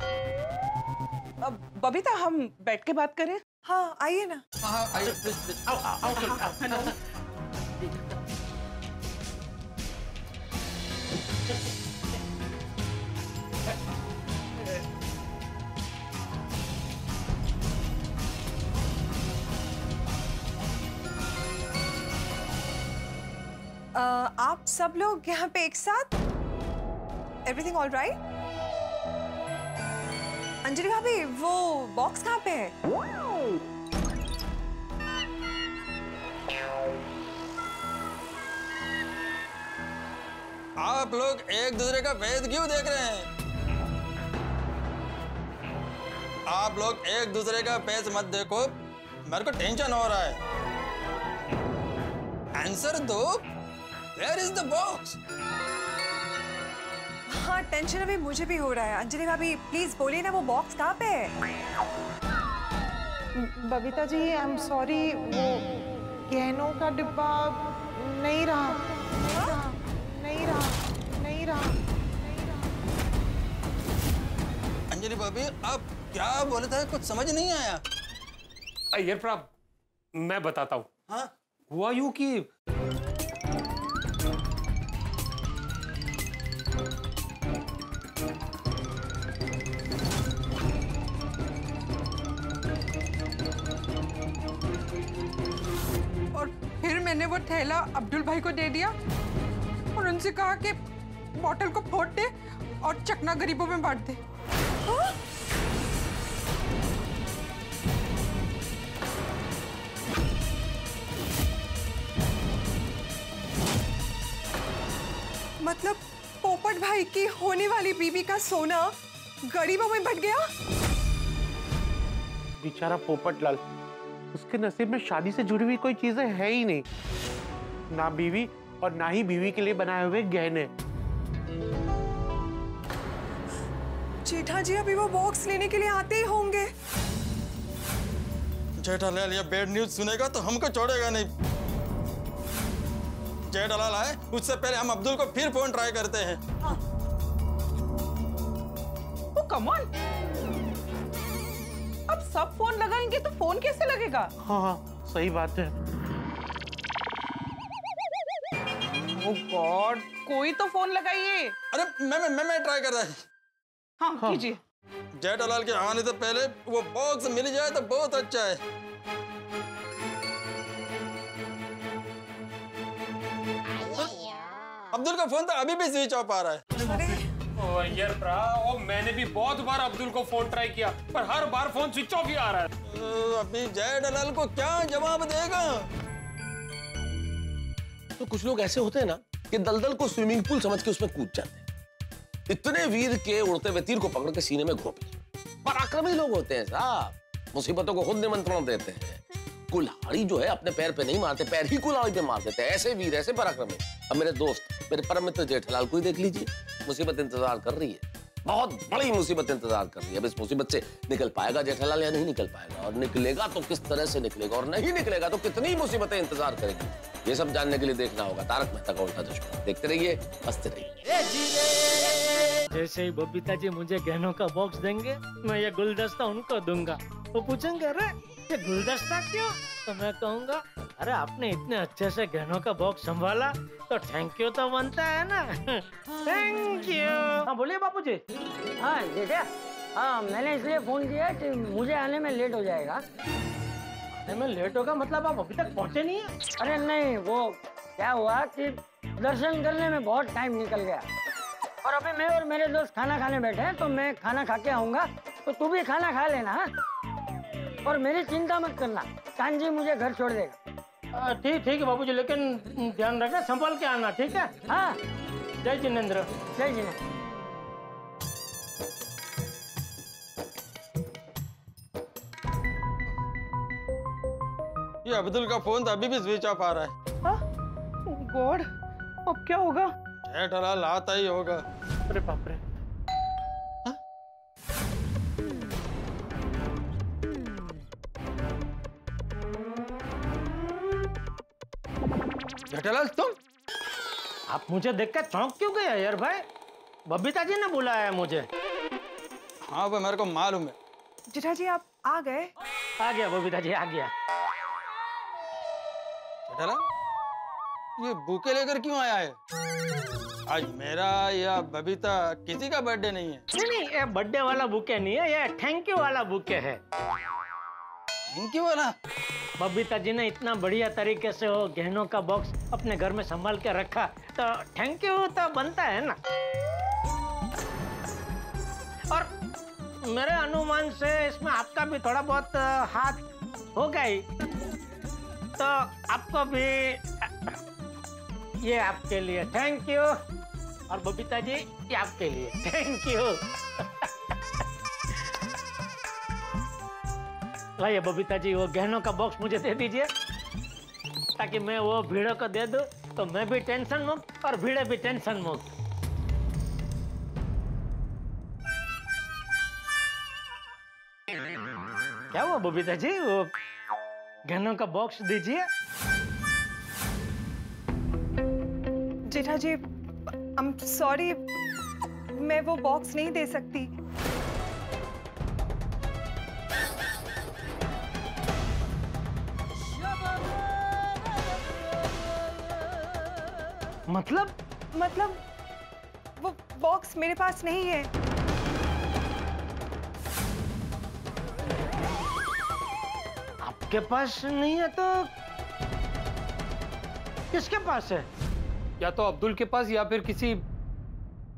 बबीता, हम बैठ के बात करें? हाँ आइए ना। हाँ आइए प्लीज। आओ। आप सब लोग यहाँ पे एक साथ? Everything all right? अंजलि भाभी, वो बॉक्स कहाँ पे है? आप लोग एक दूसरे का भेद क्यों देख रहे हैं? आप लोग एक दूसरे का फेस मत देखो, मेरे को टेंशन हो रहा है। आंसर दो, Where is the box? हाँ टेंशन अभी मुझे भी हो रहा है। अंजलि भाभी प्लीज बोलिए ना, वो बॉक्स कहाँ पे है? Babita ji, I am sorry, वो गहनों का डिब्बा नहीं रहा। अंजलि भाभी, आप क्या बोले थे? कुछ समझ नहीं आया। अय्यर प्राप, मैं बताता हूँ। हाँ? हुआ यूं कि और फिर मैंने वो थैला अब्दुल भाई को दे दिया और उनसे कहा कि बॉटल को फोड़ दे और चकना गरीबों में बांट दे। मतलब पोपट भाई की होने वाली बीवी का सोना गरीबों में बट गया। बेचारा पोपटलाल, उसके नसीब में शादी से जुड़ी हुई कोई चीजें है ही नहीं, ना बीवी और ना ही बीवी के लिए बनाए हुए गहने। जेठा जी अभी वो बॉक्स लेने के लिए आते ही होंगे। जेठालाल ये बैड न्यूज सुनेगा तो हमको छोड़ेगा नहीं। जेठालाल आए उससे पहले हम अब्दुल को फिर फोन ट्राई करते हैं। कम ऑन, अब सब फोन लगाएंगे तो फोन कैसे लगेगा? हाँ, सही बात है। ओह गॉड, कोई तो फोन लगाइए। अरे मैं ट्राई कर रहा हूँ। हाँ, कीजिए। जेठालाल के आने से पहले वो बॉक्स मिल जाए तो बहुत अच्छा है। अब्दुल का फोन तो अभी भी स्विच ऑफ आ रहा है। यार ओ, मैंने भी बहुत बार अब्दुल को फोन ट्राई किया पर हर बार फोन स्विच ऑफ ही आ रहा है। अभी जेठालाल को क्या जवाब देगा? तो कुछ लोग ऐसे होते हैं ना कि दलदल को स्विमिंग पूल समझ के उसमें कूद जाते हैं। इतने वीर के उड़ते हुए तीर को पकड़ के सीने में घोंप लेते। पराक्रमी लोग होते हैं साहब, मुसीबतों को खुद निमंत्रण देते हैं। कुल्हाड़ी जो है अपने पैर पे नहीं मारते, पैर ही कुल्हाड़ी पे मार देते हैं। ऐसे वीर, ऐसे पराक्रमी। अब मेरे दोस्त, मेरे परम मित्र जेठालाल को ही देख लीजिए, मुसीबत इंतजार कर रही है, बहुत बड़ी मुसीबत इंतजार कर रही है। अब इस मुसीबत से निकल पाएगा जेठालाल या नहीं निकल पाएगा, और निकलेगा तो किस तरह से निकलेगा, और नहीं निकलेगा तो कितनी मुसीबतें इंतजार करेगी, ये सब जानने के लिए देखना होगा तारक मेहता का उल्टा चश्मा। देखते रहिए, हंसते रहिए। जैसे ही बबीता जी मुझे गहनों का बॉक्स देंगे, मैं ये गुलदस्ता उनको दूंगा। वो पूछेंगे अरे ये गुलदस्ता क्यों, तो मैं कहूँगा अरे आपने इतने अच्छे से गहनों का बॉक्स संभाला तो थैंक यू तो बनता है ना। Thank you. हाँ बोलिए बापूजी। हाँ जेठा, हाँ मैंने इसलिए फोन किया कि मुझे आने में लेट हो जाएगा। आने में लेट होगा मतलब आप अभी तक पहुँचे नहीं है? अरे नहीं, वो क्या हुआ कि दर्शन करने में बहुत टाइम निकल गया, और अभी मैं और मेरे दोस्त खाना खाने बैठे हैं, तो मैं खाना खा के आऊँगा, तो तू भी खाना खा लेना। और मेरी चिंता मत करना, कांजी मुझे घर छोड़ देगा। ठीक है बाबूजी, लेकिन ध्यान रखना, संभाल के आना, ठीक है? हाँ। जय जिनेंद्र। जय जिनेंद्र। ये अब्दुल का फोन तो अभी भी स्विच ऑफ आ रहा है। गॉड, अब क्या होगा? जेठालाल आता ही होगा। अरे बाप रे। जेठालाल तुम? आप मुझे देखकर चौंक क्यों गए यार भाई? बबीता जी ने बुलाया है मुझे। हाँ वो मेरे को मालूम है। जेठा जी आप आ गए? आ गया बबीता जी, आ गया। जेठालाल ये बुके लेकर क्यों आया है? आज मेरा या बबीता किसी का बर्थडे नहीं है। नहीं, ये बर्थडे वाला बुके नहीं है, ये थैंक यू वाला बुके है। थैंक यू वाला? बबीता जी ने इतना बढ़िया तरीके से वो गहनों का बॉक्स अपने घर में संभाल के रखा, तो थैंक यू तो बनता है ना। और मेरे अनुमान से इसमें आपका भी थोड़ा बहुत हाथ होगा ही, तो आपको भी ये आपके लिए थैंक यू, और बबीता जी ये आपके लिए थैंक यू। लाइए बबीता जी वो गहनों का बॉक्स मुझे दे दीजिए, ताकि मैं वो भीड़ों को दे दूं तो मैं भी टेंशन मुक्त और भीड़े भी टेंशन मुक्त। क्या हुआ बबीता जी, वो गहनों का बॉक्स दीजिए। जेठा जी आई एम सॉरी, मैं वो बॉक्स नहीं दे सकती। मतलब वो बॉक्स मेरे पास नहीं है। आपके पास नहीं है तो किसके पास है? या तो अब्दुल के पास या फिर किसी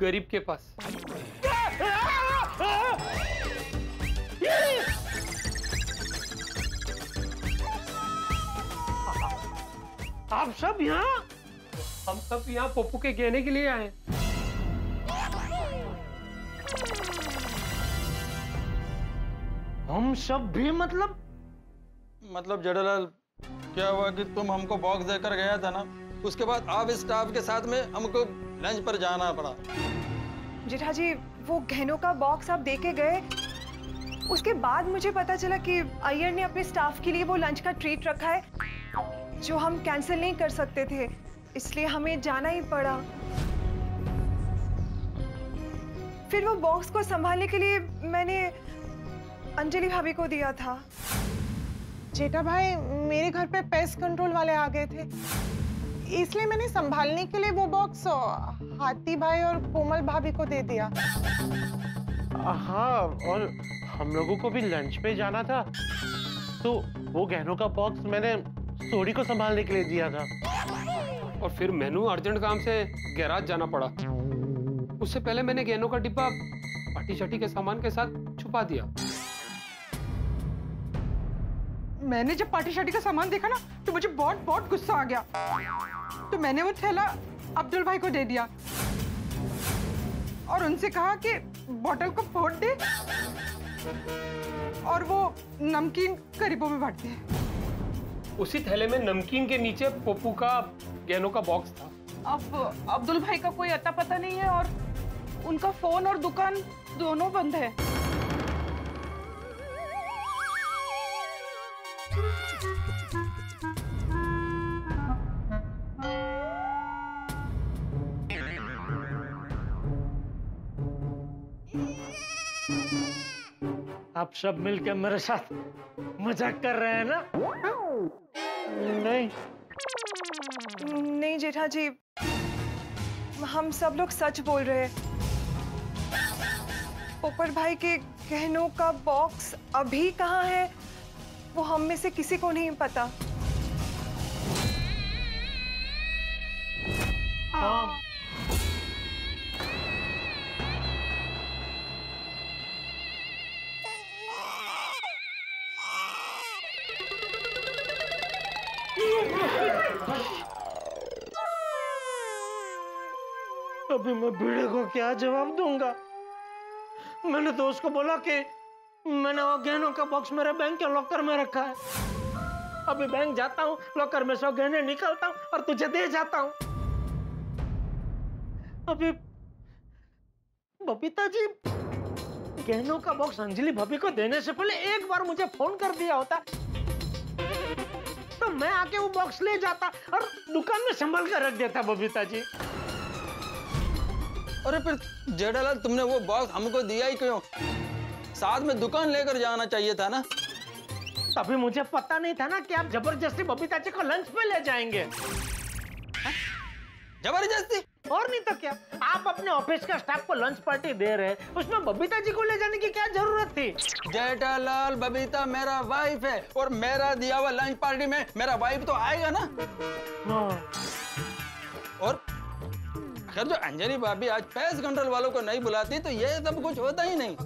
गरीब के पास। आप सब यहाँ? हम सब यहाँ पप्पू के गहने के लिए आए। हम सब भी मतलब जेठालाल, क्या हुआ कि तुम हमको बॉक्स देकर गया था ना, उसके बाद आप स्टाफ के साथ में हमको लंच पर जाना पड़ा। जेठा जी, वो गहनों का बॉक्स आप दे के गए, उसके बाद मुझे पता चला कि अय्यर ने अपने स्टाफ के लिए वो लंच का ट्रीट रखा है जो हम कैंसिल नहीं कर सकते थे, इसलिए हमें जाना ही पड़ा। फिर वो बॉक्स को संभालने के लिए मैंने अंजलि भाभी को दिया था। जेठा भाई, मेरे घर पे पेस्ट कंट्रोल वाले आ गए थे, इसलिए मैंने संभालने के लिए वो बॉक्स हाथी भाई और कोमल भाभी को दे दिया। हाँ, और हम लोगों को भी लंच पे जाना था, तो वो गहनों का बॉक्स मैंने सोडी को संभालने के लिए दिया था। और फिर मैनू अर्जेंट काम से गैराज जाना पड़ा। उससे पहले मैंने गहनों का डिब्बा पार्टी शाटी के सामान के साथ छुपा दिया। मैंने जब पार्टी शाटी का सामान देखा ना, तो मुझे बहुत बहुत गुस्सा आ गया, तो मैंने वो थैला अब्दुल भाई को दे दिया और उनसे कहा कि बोतल को फोड़ दे और वो नमकीन गरीबों में बांट दे। उसी थैले में नमकीन के नीचे पप्पू का गहनों का बॉक्स था। अब अब्दुल भाई का कोई अता पता नहीं है और उनका फोन और दुकान दोनों बंद है। आप सब मिलकर मेरे साथ मजाक कर रहे हैं ना? नहीं जेठा जी, हम सब लोग सच बोल रहे हैं। पोपट भाई के गहनों का बॉक्स अभी कहाँ है, वो हम में से किसी को नहीं पता। हाँ। अभी मैं भिड़े को क्या जवाब दूंगा? मैंने तो उसको बोला कि मैंने वो गहनों का बॉक्स मेरे बैंक के लॉकर में रखा है। अभी बैंक जाता हूँ, लॉकर में 100 गहने निकालता हूँ और तुझे दे जाता हूँ। अभी बबीता जी, गहनों का बॉक्स अंजलि भाभी को देने से पहले एक बार मुझे फोन कर दिया होता तो मैं आके वो बॉक्स ले जाता और दुकान में संभाल कर रख देता। बबीता जी, अरे फिर जेठालाल, तुमने वो बॉक्स हमको दिया ही क्यों? साथ में दुकान लेकर जाना चाहिए था ना। तभी मुझे पता नहीं था ना कि आप जबरदस्ती बबीता जी को लंच पे ले जाएंगे। जबरदस्ती? और नहीं तो क्या, आप अपने ऑफिस का स्टाफ को लंच पार्टी दे रहे हैं, उसमें बबीता जी को ले जाने की क्या जरूरत थी? जेठालाल, बबीता मेरा वाइफ है और मेरा दिया हुआ लंच पार्टी में मेरा वाइफ तो आएगा ना। और अगर जो अंजलि भाभी आज पेस्ट कंट्रोल वालों को नहीं बुलाती तो ये सब कुछ होता ही नहीं।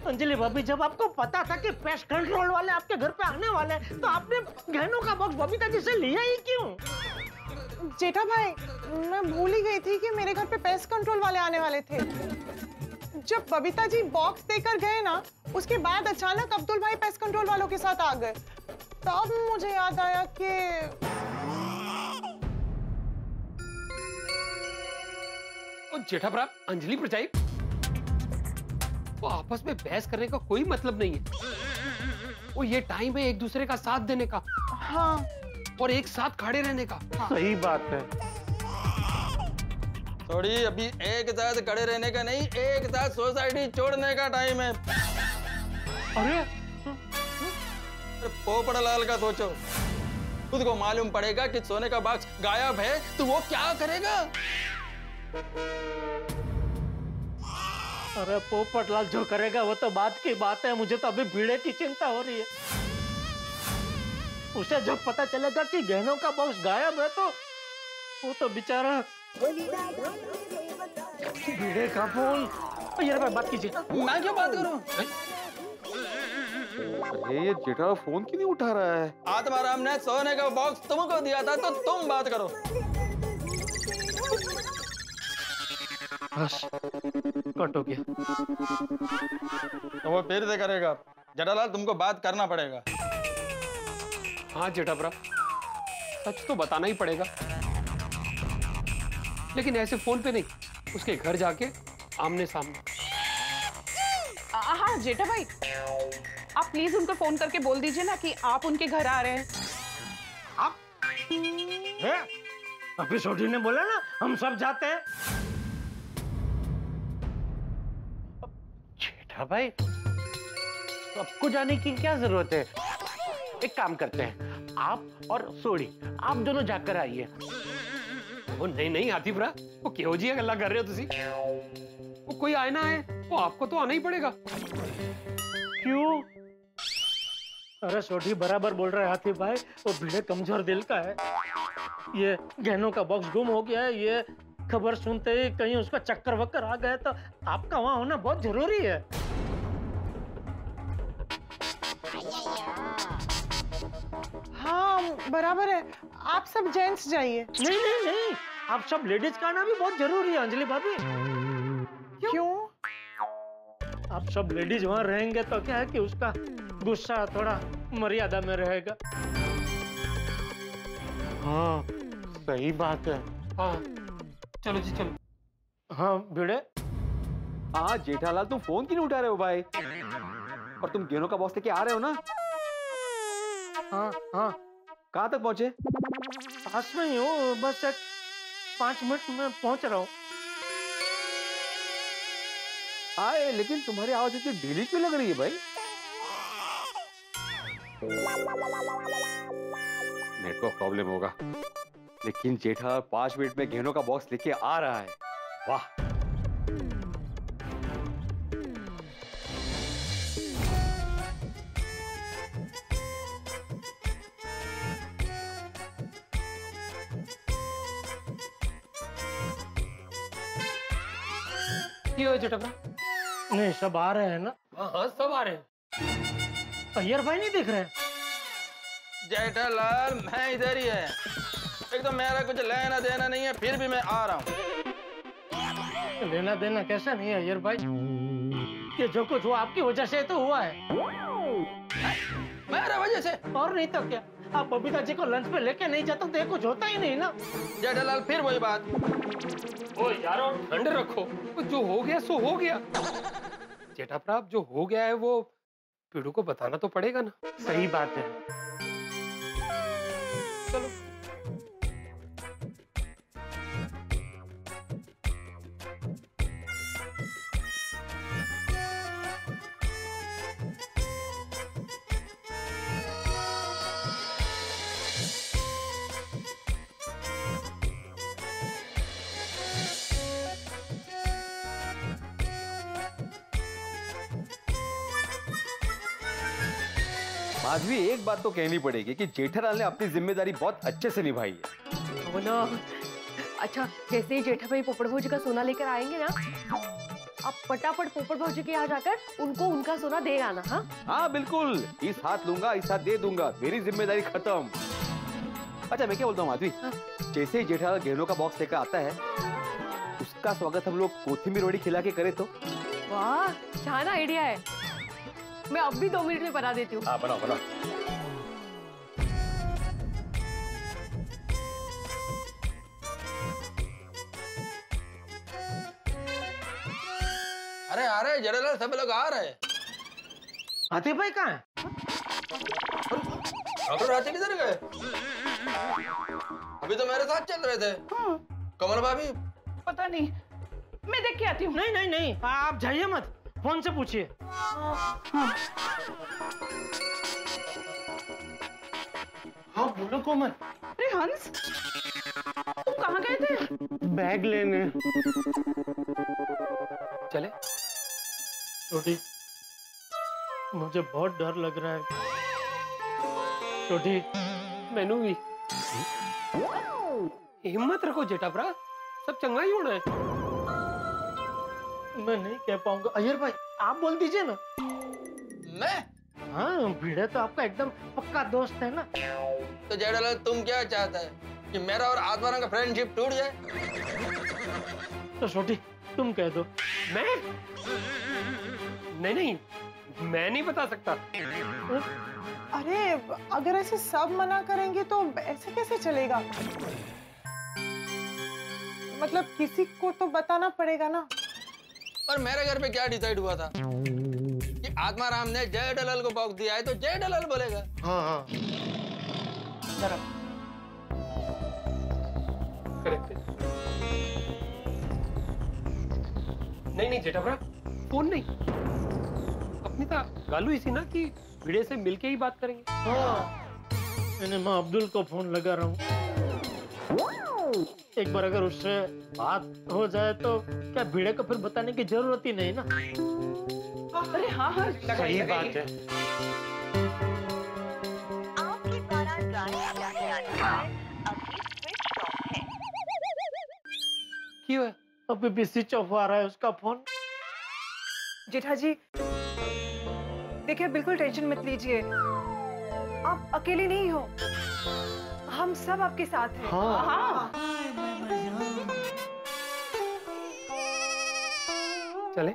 अंजलि भाभी, जब आपको पता था कि पेस्ट कंट्रोल वाले आपके घर पे आने वाले हैं, तो आपने गहनों का बॉक्स बबीता जी से लिया ही क्यों? जेठा भाई, मैं भूल ही गई थी कि मेरे घर पे पेस्ट कंट्रोल वाले आने वाले थे। जब बबीता जी बॉक्स देकर गए ना, उसके बाद अचानक अब्दुल भाई पेस्ट कंट्रोल वालों के साथ आ गए। तब मुझे याद आया कि जेठा अंजलि परजाई, वो आपस में बहस करने का कोई मतलब नहीं है। वो ये टाइम है एक दूसरे का साथ देने का। हाँ, और एक साथ खड़े रहने का। सही बात है। थोड़ी अभी एक साथ खड़े रहने का नहीं, एक साथ सोसाइटी छोड़ने का टाइम है। अरे पोपड़लाल का सोचो, खुद को मालूम पड़ेगा कि सोने का बॉक्स गायब है तो वो क्या करेगा? अरे पोपटलाल जो करेगा वो तो बात की बात है, मुझे तो अभी भीड़े की चिंता हो रही है। उसे जब पता चलेगा कि गहनों का बॉक्स गायब है तो वो तो बेचारा। भीड़े का फोन। यार भाई बात कीजिए। मैं क्या बात करूं? ये जेठा फोन क्यों नहीं उठा रहा है? आत्माराम ने सोने का बॉक्स तुमको दिया था तो तुम बात करो। बस कट हो गया। तो वो फिर से करेगा। जेठालाल तुमको बात करना पड़ेगा। हाँ जेठाभरा, सच तो बताना ही पड़ेगा, लेकिन ऐसे फोन पे नहीं, उसके घर जाके आमने सामने। हाँ जेठा भाई, आप प्लीज उनको फोन करके बोल दीजिए ना कि आप उनके घर आ रहे हैं। आप अभी छोटी ने बोला ना हम सब जाते हैं। जेठा भाई, सबको जाने की क्या जरूरत है? एक काम करते हैं, आप और सोडी आप दोनों जाकर आइए। वो नहीं आतिफरा, वो क्यों जी गल्ला कर रहे हो तुसी? वो कोई आए ना आए, वो आपको तो आना ही पड़ेगा। क्यों? अरे छोटी बराबर बोल रहा है हाथी भाई, वो भिड़े कमजोर दिल का है। ये गहनों का बॉक्स गुम हो गया है, ये खबर सुनते ही कहीं उसका चक्कर वक्कर आ गया, तो आपका वहां होना बहुत जरूरी है। हाँ बराबर है, आप सब जेंट्स जाइए। नहीं, आप सब लेडीज का आना भी बहुत जरूरी है अंजलि भाभी। क्यों? आप सब लेडीज वहां रहेंगे तो क्या है कि उसका गुस्सा थोड़ा मर्यादा में रहेगा। हाँ सही बात है। हाँ चलो जी चलो। हाँ भिड़े। हाँ जेठालाल, तुम फोन क्यों नहीं उठा रहे हो भाई? और तुम गेनों का बॉक्स लेके आ रहे हो ना? हाँ। कहाँ तक पहुंचे? पास में ही हूँ, बस 5 मिनट में पहुंच रहा हूँ। आए, लेकिन तुम्हारी आवाज इतनी ढीली क्यों लग रही है भाई? नेटवर्क प्रॉब्लम होगा, लेकिन जेठा 5 मिनट में गेनों का बॉक्स लेके आ रहा है। वाह। क्यों है जेठाभरा? नहीं सब आ रहे हैं ना? हाँ सब आ रहे हैं। अय्यर भाई नहीं दिख रहे? जेठालाल मैं इधर ही है। एक तो मेरा कुछ लेना देना नहीं है, फिर भी मैं आ रहा हूँ। लेना देना कैसा नहीं है अय्यर भाई? ये जो कुछ हुआ आपकी वजह से तो हुआ है। मेरा वजह से? और नहीं तो क्या, आप बबीता जी को लंच पे लेके नहीं जाते तो ये कुछ होता ही नहीं ना। जेठालाल फिर वही बात। ओ यारो ठंडे रखो, जो हो गया सो हो गया। जेठाभरा, जो हो गया है वो पीड़ू को बताना तो पड़ेगा ना। सही बात है। चलो। माधवी, एक बात तो कहनी पड़ेगी कि जेठालाल ने अपनी जिम्मेदारी बहुत अच्छे से निभाई है। हो ना। अच्छा, जैसे ही जेठा भाई पोपड़ भौजी का सोना लेकर आएंगे ना, आप फटाफट पोपड़ भौजी के यहाँ जाकर उनको उनका सोना दे आना। हाँ बिल्कुल, इस हाथ लूंगा इस हाथ दे दूंगा, मेरी जिम्मेदारी खत्म। अच्छा मैं क्या बोलता हूँ माधवी, जैसे ही जेठालाल गहनों का बॉक्स लेकर आता है, उसका स्वागत हम लोग कोथिंबीर वड़ी खिला के करें तो? वाह, छाना आइडिया है। मैं अब भी 2 मिनट में बना देती हूँ। हाँ बनाओ बनाओ। अरे जेठालाल, सब लोग आ रहे हैं। आते भाई कहाँ है? डॉक्टर रांची किधर गए? अभी तो मेरे साथ चल रहे थे। कमल भाभी? पता नहीं, मैं देख के आती हूँ। नहीं, आप जाइए मत, फोन से पूछिए। हाँ बोलो कोमल। अरे हंस, तुम कहाँ गए थे? बैग लेने। चले? छोटी, मुझे बहुत डर लग रहा है। छोटी, मैनू भी। हिम्मत रखो जेठाभरा, सब चंगा ही होना है। मैं नहीं कह पाऊंगा। अय्यर भाई आप बोल दीजिए ना। मैं? हाँ, भिड़े तो आपका एकदम पक्का दोस्त है ना। तो जेठालाल तुम क्या चाहता है कि मेरा और आत्माराम का फ्रेंडशिप टूट जाए? तो छोटी तुम कह दो। मैं? नहीं, मैं नहीं बता सकता। अरे अगर ऐसे सब मना करेंगे तो ऐसे कैसे चलेगा? मतलब किसी को तो बताना पड़ेगा ना। और मेरे घर पे क्या डिसाइड हुआ था कि आत्माराम ने जय दलाल को बॉक्स दिया है तो जय दलाल बोलेगा। हाँ हाँ जरा नहीं जेठाभरा, फोन नहीं, अपनी था गालू इसी ना कि भिड़े से मिलके ही बात करेंगे। मैंने मैं अब्दुल को फोन लगा रहा हूँ, एक बार अगर उससे बात हो जाए तो क्या भिड़े को फिर बताने की जरूरत ही नहीं ना। अरे हाँ हाँ सही बात है। आपके द्वारा डायल किया गया नंबर अभी स्विच ऑफ है। क्यों है? अभी भी स्विच ऑफ आ रहा है उसका फोन। जेठा जी देखिए, बिल्कुल टेंशन मत लीजिए, आप अकेले नहीं हो, हम सब आपके साथ हैं। हाँ। चले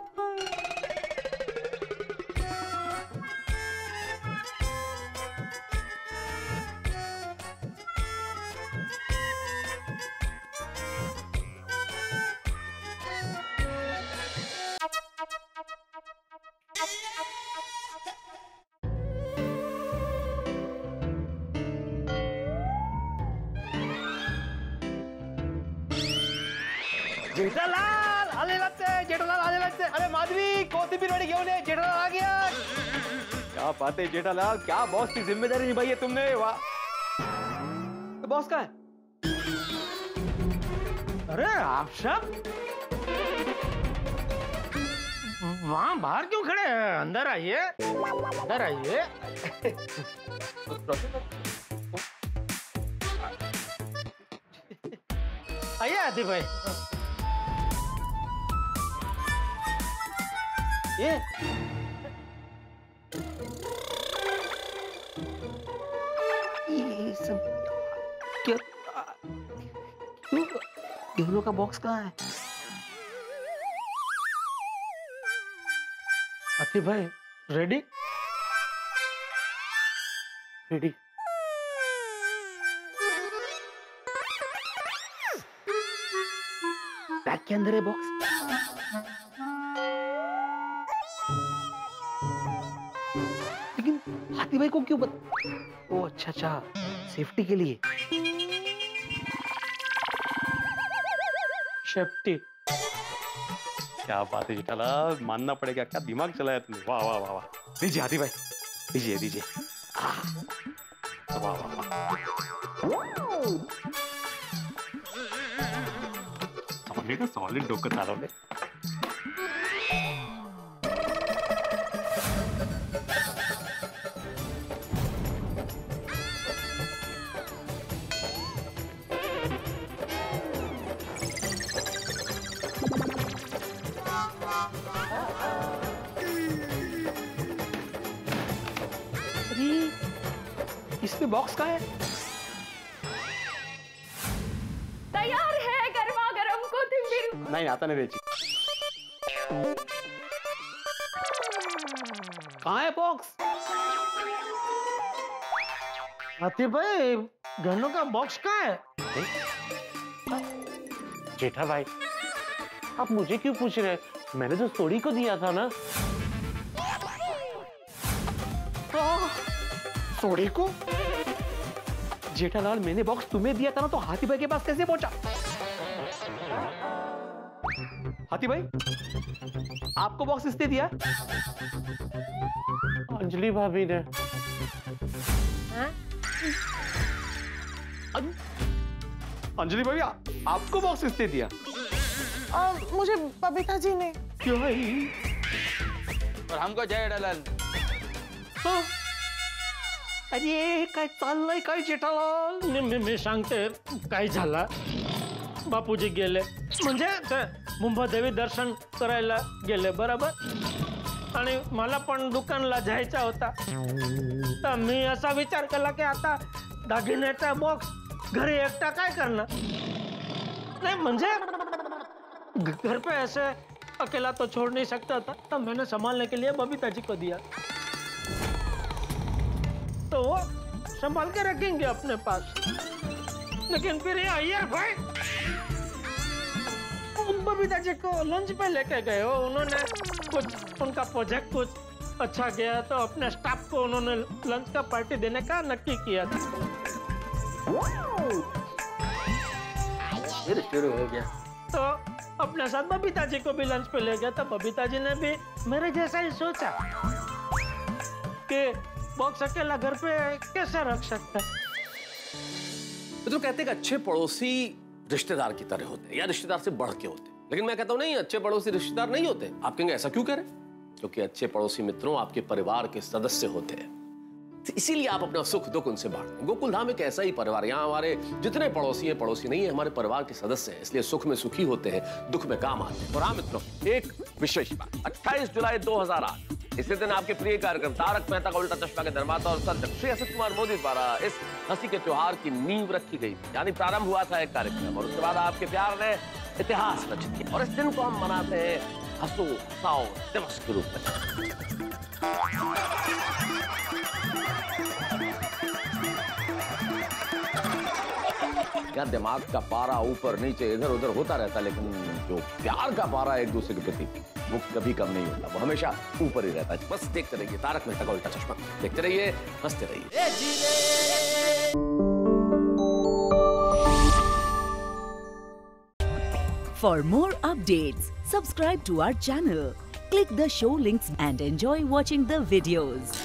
जेठालाल आले लागते, जेठालाल आले लागते। अरे माधवी कोथिंबीर वडी घेऊन ये, जेठालाल आ गया। क्या बात है जेठालाल, क्या बॉस की जिम्मेदारी निभाई है तुमने। वाह, तो बॉस कहाँ है? अरे आप सब वहाँ बाहर क्यों खड़े हैं? अंदर आइए, अंदर आइए। आइए आदित्य भाई। ये सब क्या? गेहूं का बॉक्स कहाँ है? आतिफ भाई रेडी? रेडी। बैग के अंदर है बॉक्स। लेकिन हाथी भाई को क्यों ओ अच्छा अच्छा, सेफ्टी के लिए। सेफ्टी। क्या बात है जेठालाल, मानना पड़ेगा, क्या दिमाग चलाया तुमने। वाह वाह वाह वाह। दीजिए हाथी भाई, दीजिए दीजिए। वाह वाह वाह, सॉलिड डोकं चालवले। इसमें बॉक्स का है? तैयार है गरमा गरम कोथिंबीर। नहीं आता नहीं बेची। कहाँ है बॉक्स? आतिफ भाई गन्नों का बॉक्स कहाँ है? जेठा भाई आप मुझे क्यों पूछ रहे हैं? मैंने तो सोड़ी को दिया था ना। सोड़ी को? जेठालाल मैंने बॉक्स तुम्हें दिया था ना, तो हाथी भाई के पास कैसे पहुंचा? हाथी भाई आपको बॉक्स किसने दिया? अंजलि भाभी ने। अंजलि भाभी आपको बॉक्स किसने दिया? मुझे बबीता जी ने। क्यों? और हमको जय दलाल। अरे काय चाललंय काय जेठालाल? मी सांगते काय झालं. बापूजी गेले म्हणजे ते मुंबादेवी दर्शन करायला गेले बरोबर, आणि मला पण दुकानला जायचा होता. तर मी असा विचार केला की आता दागिन्याचा बॉक्स घरी एकटा काय करणार. नाही म्हणजे घर पे ऐसे अकेला तो छोड़ नहीं सकता था, तब मैंने संभालने के लिए बबीता जी को दिया। तो वो संभाल के रखेंगे अपने पास। लेकिन फिर ये अय्यर भाई बबीता जी को लंच पे लेके गए हो। उन्होंने कुछ उनका प्रोजेक्ट कुछ अच्छा गया तो अपने स्टाफ को उन्होंने लंच का पार्टी देने का नक्की किया था। फिर शुरू हो गया। तो अपने साथ बबीता जी को भी लंच पे ले गया। तो बबीता जी ने भी मेरे जैसा ही सोचा कि बॉक्स अकेला घर पे कैसे रख सकता है। तो कहते हैं कि अच्छे पड़ोसी रिश्तेदार की तरह होते हैं या रिश्तेदार से बढ़ के होते हैं, लेकिन मैं कहता हूं नहीं, अच्छे पड़ोसी रिश्तेदार नहीं होते। आप कहेंगे ऐसा क्यों कह रहे? क्योंकि अच्छे पड़ोसी मित्रों आपके परिवार के सदस्य होते हैं, तो इसीलिए आप अपना सुख दुख उनसे बांटते हैं। गोकुल धाम एक ऐसा ही परिवार, यहाँ हमारे जितने पड़ोसी हैं, पड़ोसी नहीं है, हमारे परिवार के सदस्य हैं, इसलिए सुख में सुखी होते हैं, दुख में काम आते हैं। और हाँ मित्रों, एक विशेष बात, 28 जुलाई 2008 इसी दिन आपके प्रिय कार्यक्रम तारक मेहता का उल्टा चश्मा के निर्माता और संचालक श्री असित कुमार मोदी द्वारा इस हंसी के त्योहार की नींव रखी गई, यानी प्रारंभ हुआ था एक कार्यक्रम और उसके बाद आपके प्यार ने इतिहास रच दिया। और इस दिन को हम मनाते हैं हंसो हंसाओ दिवस के रूप में। क्या दिमाग का पारा ऊपर नीचे इधर उधर होता रहता, लेकिन जो प्यार का पारा एक दूसरे के प्रति वो कभी कम नहीं होता, वो हमेशा ऊपर ही रहता है। बस देखते रहिए तारक मेहता का उल्टा चश्मा, देखते रहिए, हंसते रहिए। For more updates, subscribe to our channel, click the show links and enjoy watching the videos.